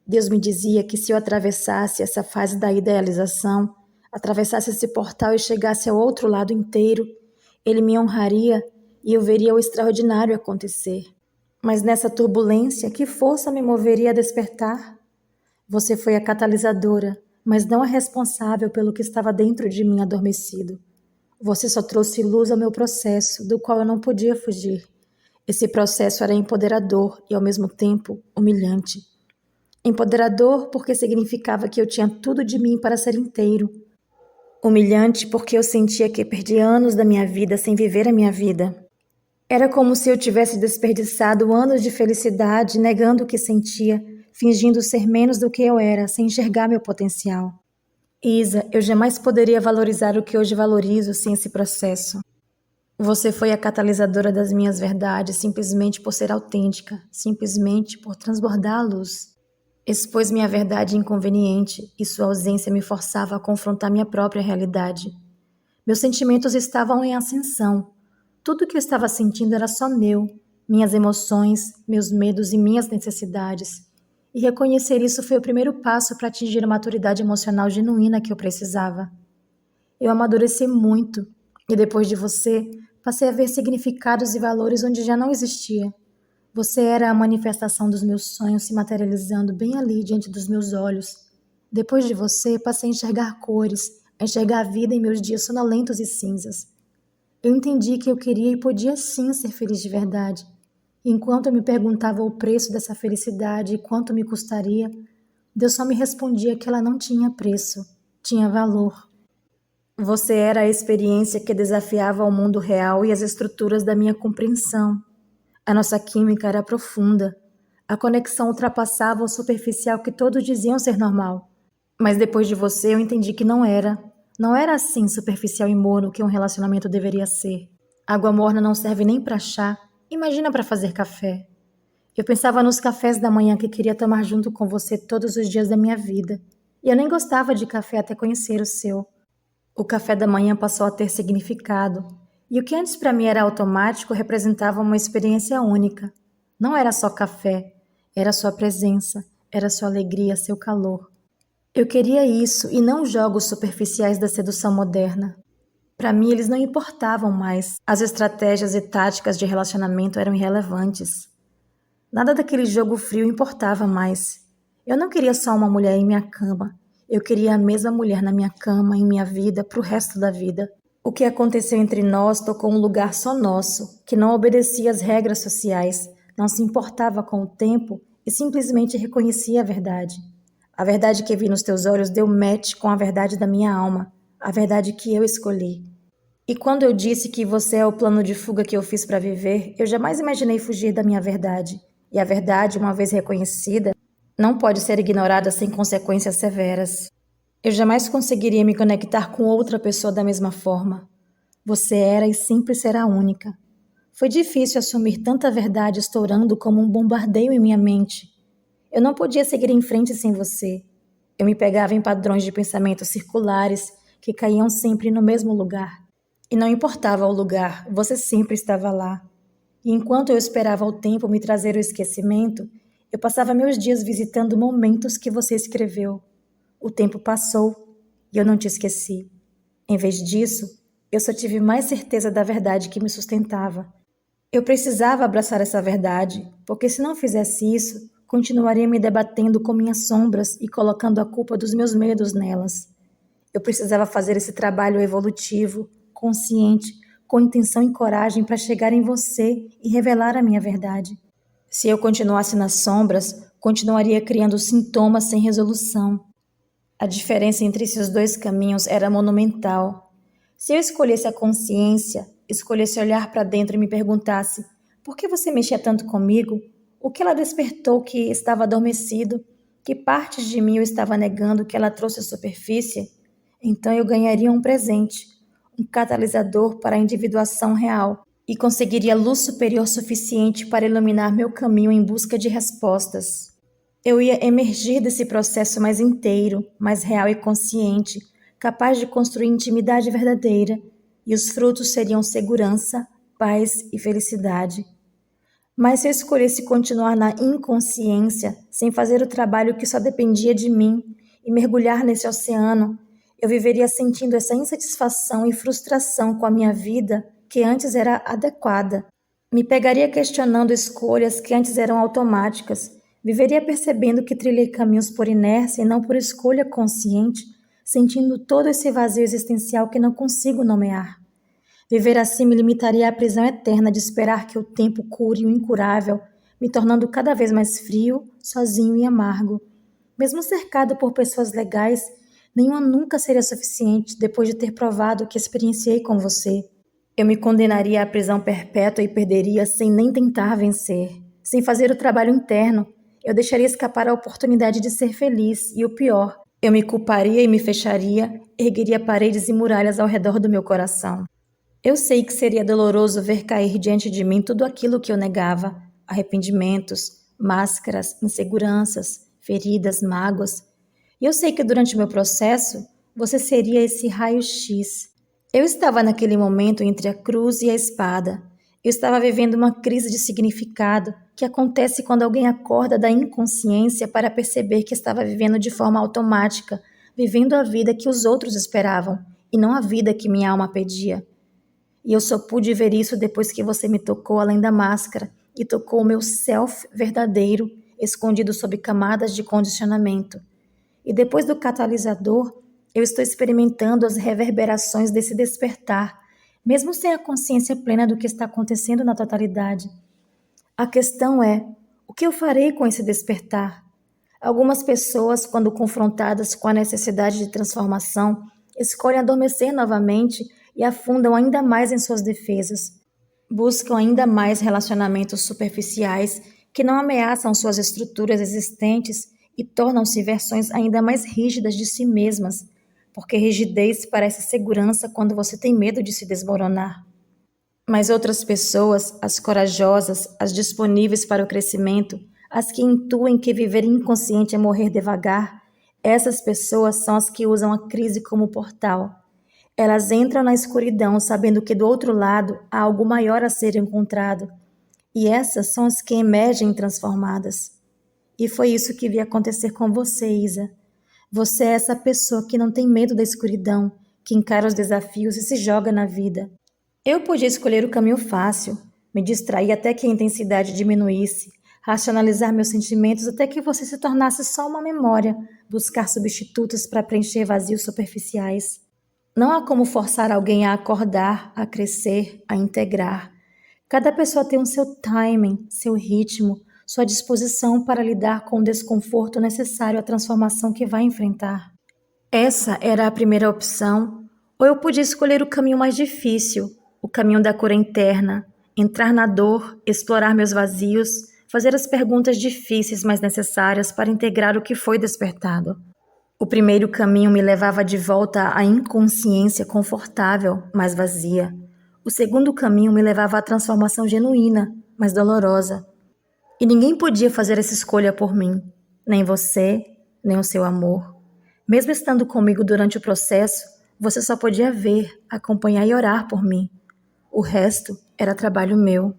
Speaker 1: Deus me dizia que se eu atravessasse essa fase da idealização, atravessasse esse portal e chegasse ao outro lado inteiro, ele me honraria e eu veria o extraordinário acontecer. Mas nessa turbulência, que força me moveria a despertar? Você foi a catalisadora, mas não a responsável pelo que estava dentro de mim adormecido. Você só trouxe luz ao meu processo, do qual eu não podia fugir. Esse processo era empoderador e, ao mesmo tempo, humilhante. Empoderador porque significava que eu tinha tudo de mim para ser inteiro. Humilhante porque eu sentia que perdi anos da minha vida sem viver a minha vida. Era como se eu tivesse desperdiçado anos de felicidade, negando o que sentia, fingindo ser menos do que eu era, sem enxergar meu potencial. Isa, eu jamais poderia valorizar o que hoje valorizo sem esse processo. Você foi a catalisadora das minhas verdades, simplesmente por ser autêntica, simplesmente por transbordar a luz. Expôs minha verdade inconveniente e sua ausência me forçava a confrontar minha própria realidade. Meus sentimentos estavam em ascensão. Tudo o que eu estava sentindo era só meu, minhas emoções, meus medos e minhas necessidades. E reconhecer isso foi o primeiro passo para atingir a maturidade emocional genuína que eu precisava. Eu amadureci muito, e depois de você, passei a ver significados e valores onde já não existia. Você era a manifestação dos meus sonhos se materializando bem ali diante dos meus olhos. Depois de você, passei a enxergar cores, a enxergar a vida em meus dias sonolentos e cinzas. Eu entendi que eu queria e podia sim ser feliz de verdade. Enquanto eu me perguntava o preço dessa felicidade e quanto me custaria, Deus só me respondia que ela não tinha preço, tinha valor. Você era a experiência que desafiava o mundo real e as estruturas da minha compreensão. A nossa química era profunda. A conexão ultrapassava o superficial que todos diziam ser normal. Mas depois de você eu entendi que não era. Não era assim superficial e morno que um relacionamento deveria ser. Água morna não serve nem para chá. Imagina para fazer café. Eu pensava nos cafés da manhã que queria tomar junto com você todos os dias da minha vida. E eu nem gostava de café até conhecer o seu. O café da manhã passou a ter significado. E o que antes para mim era automático representava uma experiência única. Não era só café, era sua presença, era sua alegria, seu calor. Eu queria isso e não os jogos superficiais da sedução moderna. Para mim, eles não importavam mais. As estratégias e táticas de relacionamento eram irrelevantes. Nada daquele jogo frio importava mais. Eu não queria só uma mulher em minha cama. Eu queria a mesma mulher na minha cama, em minha vida, pro resto da vida. O que aconteceu entre nós tocou um lugar só nosso, que não obedecia às regras sociais, não se importava com o tempo e simplesmente reconhecia a verdade. A verdade que vi nos teus olhos deu match com a verdade da minha alma, a verdade que eu escolhi. E quando eu disse que você é o plano de fuga que eu fiz para viver, eu jamais imaginei fugir da minha verdade. E a verdade, uma vez reconhecida, não pode ser ignorada sem consequências severas. Eu jamais conseguiria me conectar com outra pessoa da mesma forma. Você era e sempre será única. Foi difícil assumir tanta verdade estourando como um bombardeio em minha mente. Eu não podia seguir em frente sem você. Eu me pegava em padrões de pensamento circulares que caíam sempre no mesmo lugar. E não importava o lugar, você sempre estava lá. E enquanto eu esperava o tempo me trazer o esquecimento, eu passava meus dias visitando momentos que você escreveu. O tempo passou e eu não te esqueci. Em vez disso, eu só tive mais certeza da verdade que me sustentava. Eu precisava abraçar essa verdade, porque se não fizesse isso, continuaria me debatendo com minhas sombras e colocando a culpa dos meus medos nelas. Eu precisava fazer esse trabalho evolutivo, consciente, com intenção e coragem para chegar em você e revelar a minha verdade. Se eu continuasse nas sombras, continuaria criando sintomas sem resolução. A diferença entre esses dois caminhos era monumental. Se eu escolhesse a consciência, escolhesse olhar para dentro e me perguntasse: por que você mexia tanto comigo? O que ela despertou que estava adormecido? Que partes de mim eu estava negando que ela trouxe à superfície? Então eu ganharia um presente, um catalisador para a individuação real, e conseguiria luz superior suficiente para iluminar meu caminho em busca de respostas. Eu ia emergir desse processo mais inteiro, mais real e consciente, capaz de construir intimidade verdadeira, e os frutos seriam segurança, paz e felicidade. Mas se eu escolhesse continuar na inconsciência, sem fazer o trabalho que só dependia de mim, e mergulhar nesse oceano, eu viveria sentindo essa insatisfação e frustração com a minha vida que antes era adequada. Me pegaria questionando escolhas que antes eram automáticas. Viveria percebendo que trilhei caminhos por inércia e não por escolha consciente, sentindo todo esse vazio existencial que não consigo nomear. Viver assim me limitaria à prisão eterna de esperar que o tempo cure o incurável, me tornando cada vez mais frio, sozinho e amargo. Mesmo cercado por pessoas legais, Nenhuma nunca seria suficiente depois de ter provado o que experienciei com você. Eu me condenaria à prisão perpétua e perderia sem nem tentar vencer, sem fazer o trabalho interno. Eu deixaria escapar a oportunidade de ser feliz e o pior, eu me culparia e me fecharia, ergueria paredes e muralhas ao redor do meu coração. Eu sei que seria doloroso ver cair diante de mim tudo aquilo que eu negava, arrependimentos, máscaras, inseguranças, feridas, mágoas. E eu sei que durante o meu processo, você seria esse raio-x. Eu estava naquele momento entre a cruz e a espada. Eu estava vivendo uma crise de significado que acontece quando alguém acorda da inconsciência para perceber que estava vivendo de forma automática, vivendo a vida que os outros esperavam e não a vida que minha alma pedia. E eu só pude ver isso depois que você me tocou além da máscara e tocou o meu self verdadeiro, escondido sob camadas de condicionamento. E depois do catalisador, eu estou experimentando as reverberações desse despertar, mesmo sem a consciência plena do que está acontecendo na totalidade. A questão é, o que eu farei com esse despertar? Algumas pessoas, quando confrontadas com a necessidade de transformação, escolhem adormecer novamente e afundam ainda mais em suas defesas. Buscam ainda mais relacionamentos superficiais que não ameaçam suas estruturas existentes e tornam-se versões ainda mais rígidas de si mesmas, porque rigidez parece segurança quando você tem medo de se desmoronar. Mas outras pessoas, as corajosas, as disponíveis para o crescimento, as que intuem que viver inconsciente é morrer devagar, essas pessoas são as que usam a crise como portal. Elas entram na escuridão sabendo que do outro lado há algo maior a ser encontrado. E essas são as que emergem transformadas. E foi isso que vi acontecer com você, Isa. Você é essa pessoa que não tem medo da escuridão, que encara os desafios e se joga na vida. Eu podia escolher o caminho fácil, me distrair até que a intensidade diminuísse, racionalizar meus sentimentos até que você se tornasse só uma memória, buscar substitutos para preencher vazios superficiais. Não há como forçar alguém a acordar, a crescer, a integrar. Cada pessoa tem o seu timing, seu ritmo, sua disposição para lidar com o desconforto necessário à transformação que vai enfrentar. Essa era a primeira opção, ou eu podia escolher o caminho mais difícil, o caminho da cura interna, entrar na dor, explorar meus vazios, fazer as perguntas difíceis, mas necessárias para integrar o que foi despertado. O primeiro caminho me levava de volta à inconsciência confortável, mas vazia. O segundo caminho me levava à transformação genuína, mas dolorosa. E ninguém podia fazer essa escolha por mim, nem você, nem o seu amor. Mesmo estando comigo durante o processo, você só podia ver, acompanhar e orar por mim. O resto era trabalho meu.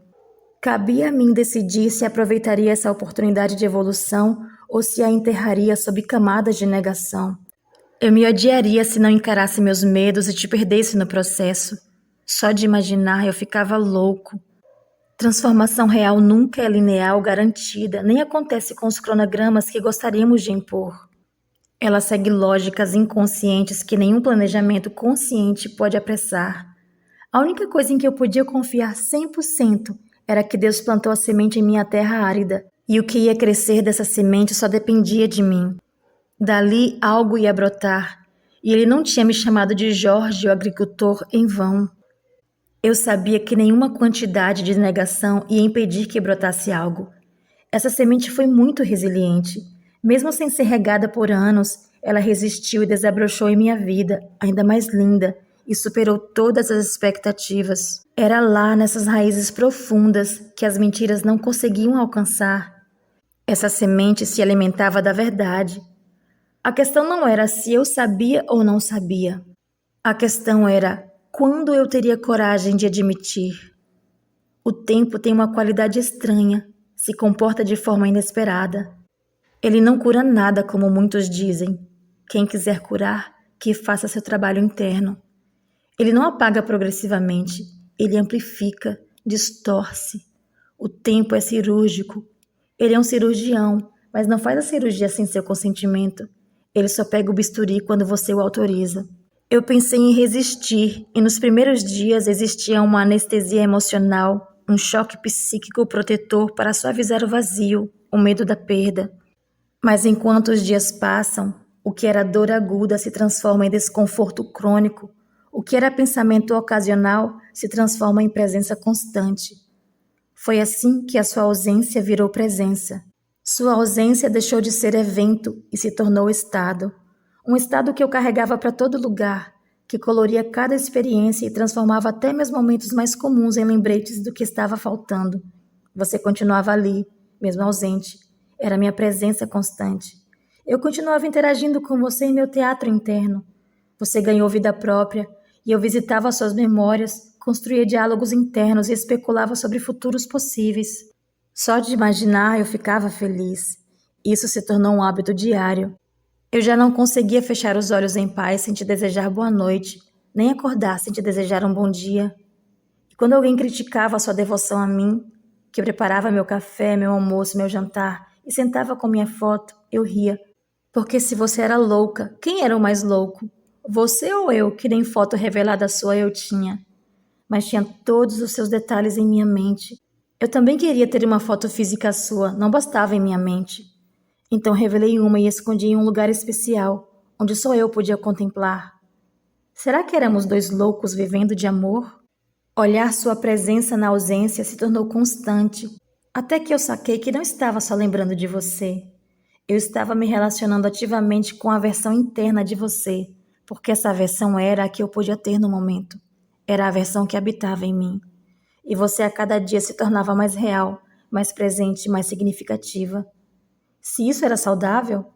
Speaker 1: Cabia a mim decidir se aproveitaria essa oportunidade de evolução ou se a enterraria sob camadas de negação. Eu me odiaria se não encarasse meus medos e te perdesse no processo. Só de imaginar eu ficava louco. Transformação real nunca é linear ou garantida, nem acontece com os cronogramas que gostaríamos de impor. Ela segue lógicas inconscientes que nenhum planejamento consciente pode apressar. A única coisa em que eu podia confiar 100% era que Deus plantou a semente em minha terra árida, e o que ia crescer dessa semente só dependia de mim. Dali algo ia brotar, e Ele não tinha me chamado de Jorge, o agricultor, em vão. Eu sabia que nenhuma quantidade de negação ia impedir que brotasse algo. Essa semente foi muito resiliente. Mesmo sem ser regada por anos, ela resistiu e desabrochou em minha vida, ainda mais linda, e superou todas as expectativas. Era lá, nessas raízes profundas, que as mentiras não conseguiam alcançar. Essa semente se alimentava da verdade. A questão não era se eu sabia ou não sabia. A questão era quando eu teria coragem de admitir. O tempo tem uma qualidade estranha, se comporta de forma inesperada. Ele não cura nada como muitos dizem. Quem quiser curar, que faça seu trabalho interno. Ele não apaga progressivamente, ele amplifica, distorce. O tempo é cirúrgico. Ele é um cirurgião, mas não faz a cirurgia sem seu consentimento. Ele só pega o bisturi quando você o autoriza. Eu pensei em resistir, e nos primeiros dias existia uma anestesia emocional, um choque psíquico protetor para suavizar o vazio, o medo da perda. Mas enquanto os dias passam, O que era dor aguda se transforma em desconforto crônico. O que era pensamento ocasional se transforma em presença constante. Foi assim que a sua ausência virou presença. Sua ausência deixou de ser evento e se tornou estado. Um estado que eu carregava para todo lugar, que coloria cada experiência e transformava até meus momentos mais comuns em lembretes do que estava faltando. Você continuava ali, mesmo ausente. Era minha presença constante. Eu continuava interagindo com você em meu teatro interno. Você ganhou vida própria e eu visitava suas memórias, construía diálogos internos e especulava sobre futuros possíveis. Só de imaginar eu ficava feliz. Isso se tornou um hábito diário. Eu já não conseguia fechar os olhos em paz sem te desejar boa noite, nem acordar sem te desejar um bom dia. E quando alguém criticava a sua devoção a mim, que preparava meu café, meu almoço, meu jantar e sentava com minha foto, eu ria. Porque se você era louca, quem era o mais louco? Você ou eu, que nem foto revelada sua eu tinha? Mas tinha todos os seus detalhes em minha mente. Eu também queria ter uma foto física sua, não bastava em minha mente. Então revelei uma e escondi em um lugar especial, onde só eu podia contemplar. Será que éramos dois loucos vivendo de amor? Olhar sua presença na ausência se tornou constante, até que eu saquei que não estava só lembrando de você. Eu estava me relacionando ativamente com a versão interna de você, porque essa versão era a que eu podia ter no momento. Era a versão que habitava em mim. E você a cada dia se tornava mais real, mais presente, mais significativa. Se isso era saudável,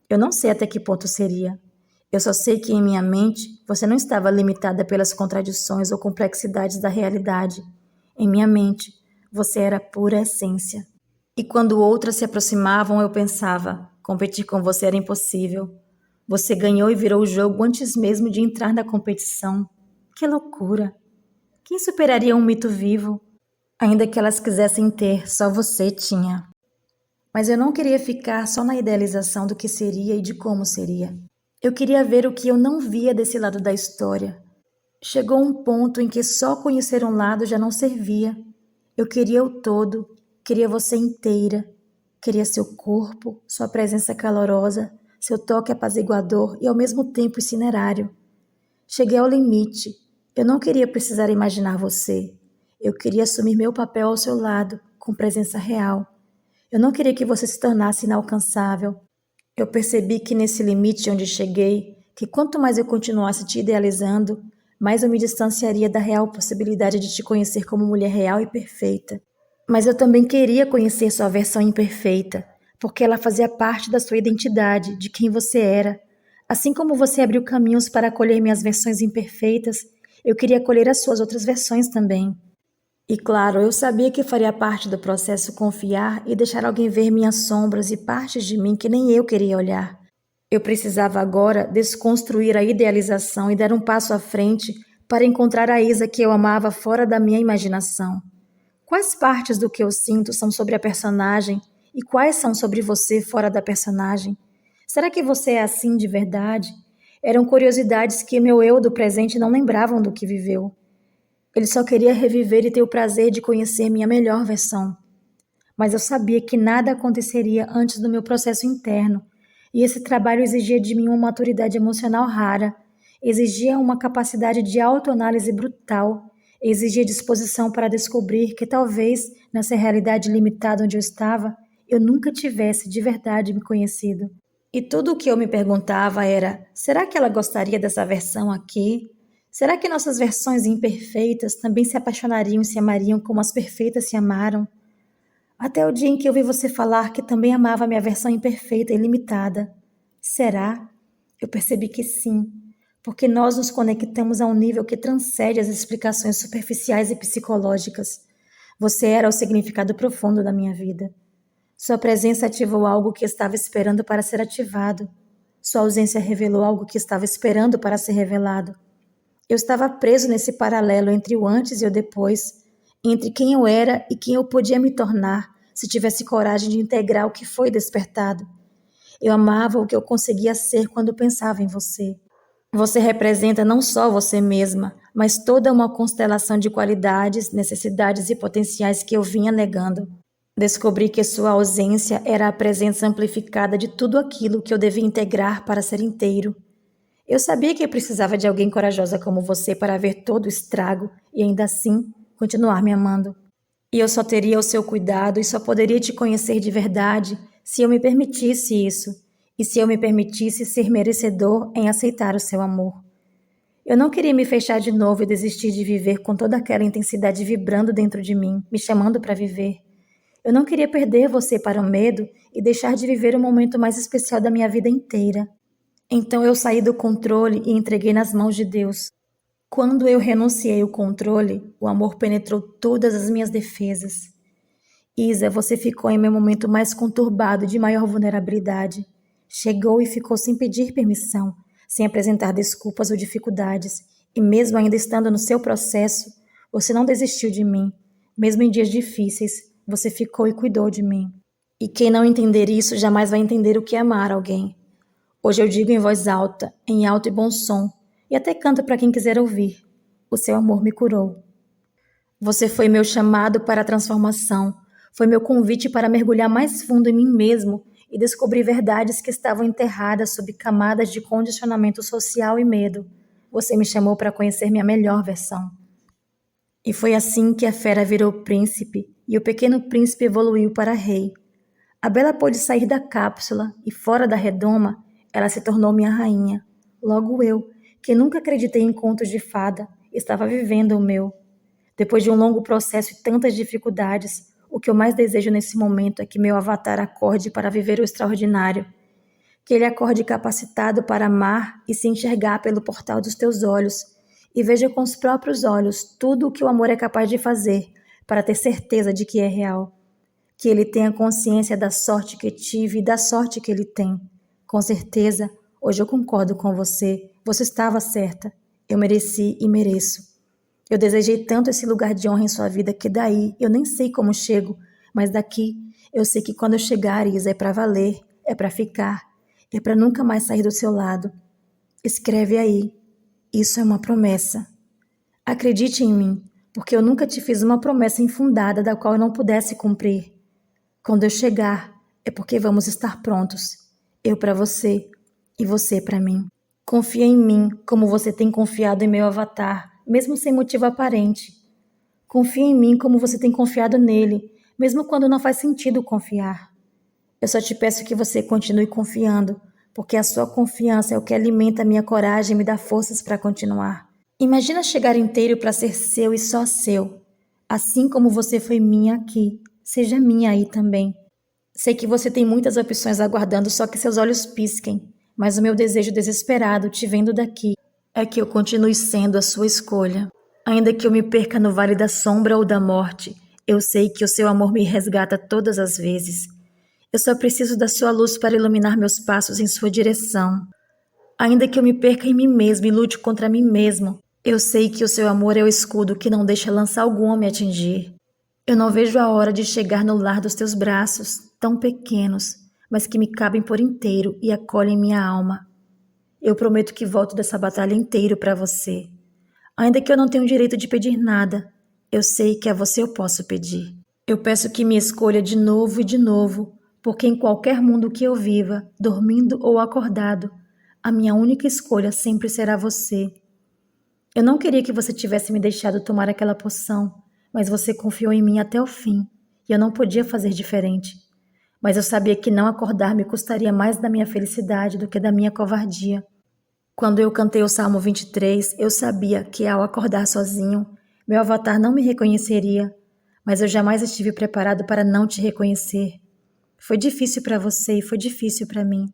Speaker 1: eu não sei até que ponto seria. Eu só sei que em minha mente você não estava limitada pelas contradições ou complexidades da realidade. Em minha mente, você era pura essência. E quando outras se aproximavam, eu pensava, competir com você era impossível. Você ganhou e virou o jogo antes mesmo de entrar na competição. Que loucura! Quem superaria um mito vivo? Ainda que elas quisessem ter, só você tinha. Mas eu não queria ficar só na idealização do que seria e de como seria. Eu queria ver o que eu não via desse lado da história. Chegou um ponto em que só conhecer um lado já não servia. Eu queria o todo, queria você inteira. Queria seu corpo, sua presença calorosa, seu toque apaziguador e ao mesmo tempo incinerário. Cheguei ao limite. Eu não queria precisar imaginar você. Eu queria assumir meu papel ao seu lado, com presença real. Eu não queria que você se tornasse inalcançável. Eu percebi que nesse limite onde cheguei, que quanto mais eu continuasse te idealizando, mais eu me distanciaria da real possibilidade de te conhecer como mulher real e perfeita. Mas eu também queria conhecer sua versão imperfeita, porque ela fazia parte da sua identidade, de quem você era. Assim como você abriu caminhos para acolher minhas versões imperfeitas, eu queria acolher as suas outras versões também. E claro, eu sabia que faria parte do processo confiar e deixar alguém ver minhas sombras e partes de mim que nem eu queria olhar. Eu precisava agora desconstruir a idealização e dar um passo à frente para encontrar a Isa que eu amava fora da minha imaginação. Quais partes do que eu sinto são sobre a personagem e quais são sobre você fora da personagem? Será que você é assim de verdade? Eram curiosidades que meu eu do presente não lembravam do que viveu. Ele só queria reviver e ter o prazer de conhecer minha melhor versão. Mas eu sabia que nada aconteceria antes do meu processo interno, e esse trabalho exigia de mim uma maturidade emocional rara, exigia uma capacidade de autoanálise brutal, exigia disposição para descobrir que talvez, nessa realidade limitada onde eu estava, eu nunca tivesse de verdade me conhecido. E tudo o que eu me perguntava era, será que ela gostaria dessa versão aqui? Será que nossas versões imperfeitas também se apaixonariam e se amariam como as perfeitas se amaram? Até o dia em que eu vi você falar que também amava a minha versão imperfeita e limitada. Será? Eu percebi que sim, porque nós nos conectamos a um nível que transcende as explicações superficiais e psicológicas. Você era o significado profundo da minha vida. Sua presença ativou algo que estava esperando para ser ativado. Sua ausência revelou algo que estava esperando para ser revelado. Eu estava preso nesse paralelo entre o antes e o depois, entre quem eu era e quem eu podia me tornar, se tivesse coragem de integrar o que foi despertado. Eu amava o que eu conseguia ser quando pensava em você. Você representa não só você mesma, mas toda uma constelação de qualidades, necessidades e potenciais que eu vinha negando. Descobri que sua ausência era a presença amplificada de tudo aquilo que eu devia integrar para ser inteiro. Eu sabia que eu precisava de alguém corajosa como você para ver todo o estrago e ainda assim continuar me amando. E eu só teria o seu cuidado e só poderia te conhecer de verdade se eu me permitisse isso, e se eu me permitisse ser merecedor em aceitar o seu amor. Eu não queria me fechar de novo e desistir de viver com toda aquela intensidade vibrando dentro de mim, me chamando para viver. Eu não queria perder você para o medo e deixar de viver o momento mais especial da minha vida inteira. Então eu saí do controle e entreguei nas mãos de Deus. Quando eu renunciei o controle, o amor penetrou todas as minhas defesas. Isa, você ficou em meu momento mais conturbado e de maior vulnerabilidade. Chegou e ficou sem pedir permissão, sem apresentar desculpas ou dificuldades, e mesmo ainda estando no seu processo, você não desistiu de mim. Mesmo em dias difíceis, você ficou e cuidou de mim. E quem não entender isso jamais vai entender o que é amar alguém. Hoje eu digo em voz alta, em alto e bom som, e até canto para quem quiser ouvir. O seu amor me curou. Você foi meu chamado para a transformação, foi meu convite para mergulhar mais fundo em mim mesmo e descobrir verdades que estavam enterradas sob camadas de condicionamento social e medo. Você me chamou para conhecer minha melhor versão. E foi assim que a fera virou príncipe e o pequeno príncipe evoluiu para rei. A Bela pôde sair da cápsula e, fora da redoma, ela se tornou minha rainha. Logo eu, que nunca acreditei em contos de fada, estava vivendo o meu. Depois de um longo processo e tantas dificuldades, o que eu mais desejo nesse momento é que meu avatar acorde para viver o extraordinário. Que ele acorde capacitado para amar e se enxergar pelo portal dos teus olhos e veja com os próprios olhos tudo o que o amor é capaz de fazer para ter certeza de que é real. Que ele tenha consciência da sorte que tive e da sorte que ele tem. Com certeza, hoje eu concordo com você. Você estava certa. Eu mereci e mereço. Eu desejei tanto esse lugar de honra em sua vida que daí eu nem sei como chego, mas daqui eu sei que quando eu chegar, Isa, é para valer, é para ficar, é para nunca mais sair do seu lado. Escreve aí. Isso é uma promessa. Acredite em mim, porque eu nunca te fiz uma promessa infundada da qual eu não pudesse cumprir. Quando eu chegar, é porque vamos estar prontos. Eu para você e você para mim. Confia em mim como você tem confiado em meu avatar, mesmo sem motivo aparente. Confia em mim como você tem confiado nele, mesmo quando não faz sentido confiar. Eu só te peço que você continue confiando, porque a sua confiança é o que alimenta a minha coragem e me dá forças para continuar. Imagina chegar inteiro para ser seu e só seu. Assim como você foi minha aqui, seja minha aí também. Sei que você tem muitas opções aguardando, só que seus olhos pisquem. Mas o meu desejo desesperado, te vendo daqui, é que eu continue sendo a sua escolha. Ainda que eu me perca no vale da sombra ou da morte, eu sei que o seu amor me resgata todas as vezes. Eu só preciso da sua luz para iluminar meus passos em sua direção. Ainda que eu me perca em mim mesmo e lute contra mim mesmo, eu sei que o seu amor é o escudo que não deixa lança alguma me atingir. Eu não vejo a hora de chegar no lar dos teus braços, tão pequenos, mas que me cabem por inteiro e acolhem minha alma. Eu prometo que volto dessa batalha inteiro para você. Ainda que eu não tenha o direito de pedir nada, eu sei que a você eu posso pedir. Eu peço que me escolha de novo e de novo, porque em qualquer mundo que eu viva, dormindo ou acordado, a minha única escolha sempre será você. Eu não queria que você tivesse me deixado tomar aquela poção, mas você confiou em mim até o fim, e eu não podia fazer diferente. Mas eu sabia que não acordar me custaria mais da minha felicidade do que da minha covardia. Quando eu cantei o Salmo 23, eu sabia que ao acordar sozinho, meu avatar não me reconheceria, mas eu jamais estive preparado para não te reconhecer. Foi difícil para você e foi difícil para mim,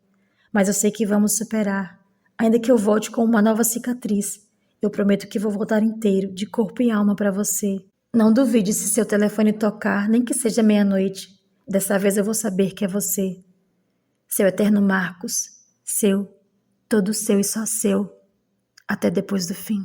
Speaker 1: mas eu sei que vamos superar. Ainda que eu volte com uma nova cicatriz, eu prometo que vou voltar inteiro, de corpo e alma para você. Não duvide se seu telefone tocar, nem que seja meia-noite. Dessa vez eu vou saber que é você. Seu eterno Marcos, seu, todo seu e só seu, até depois do fim.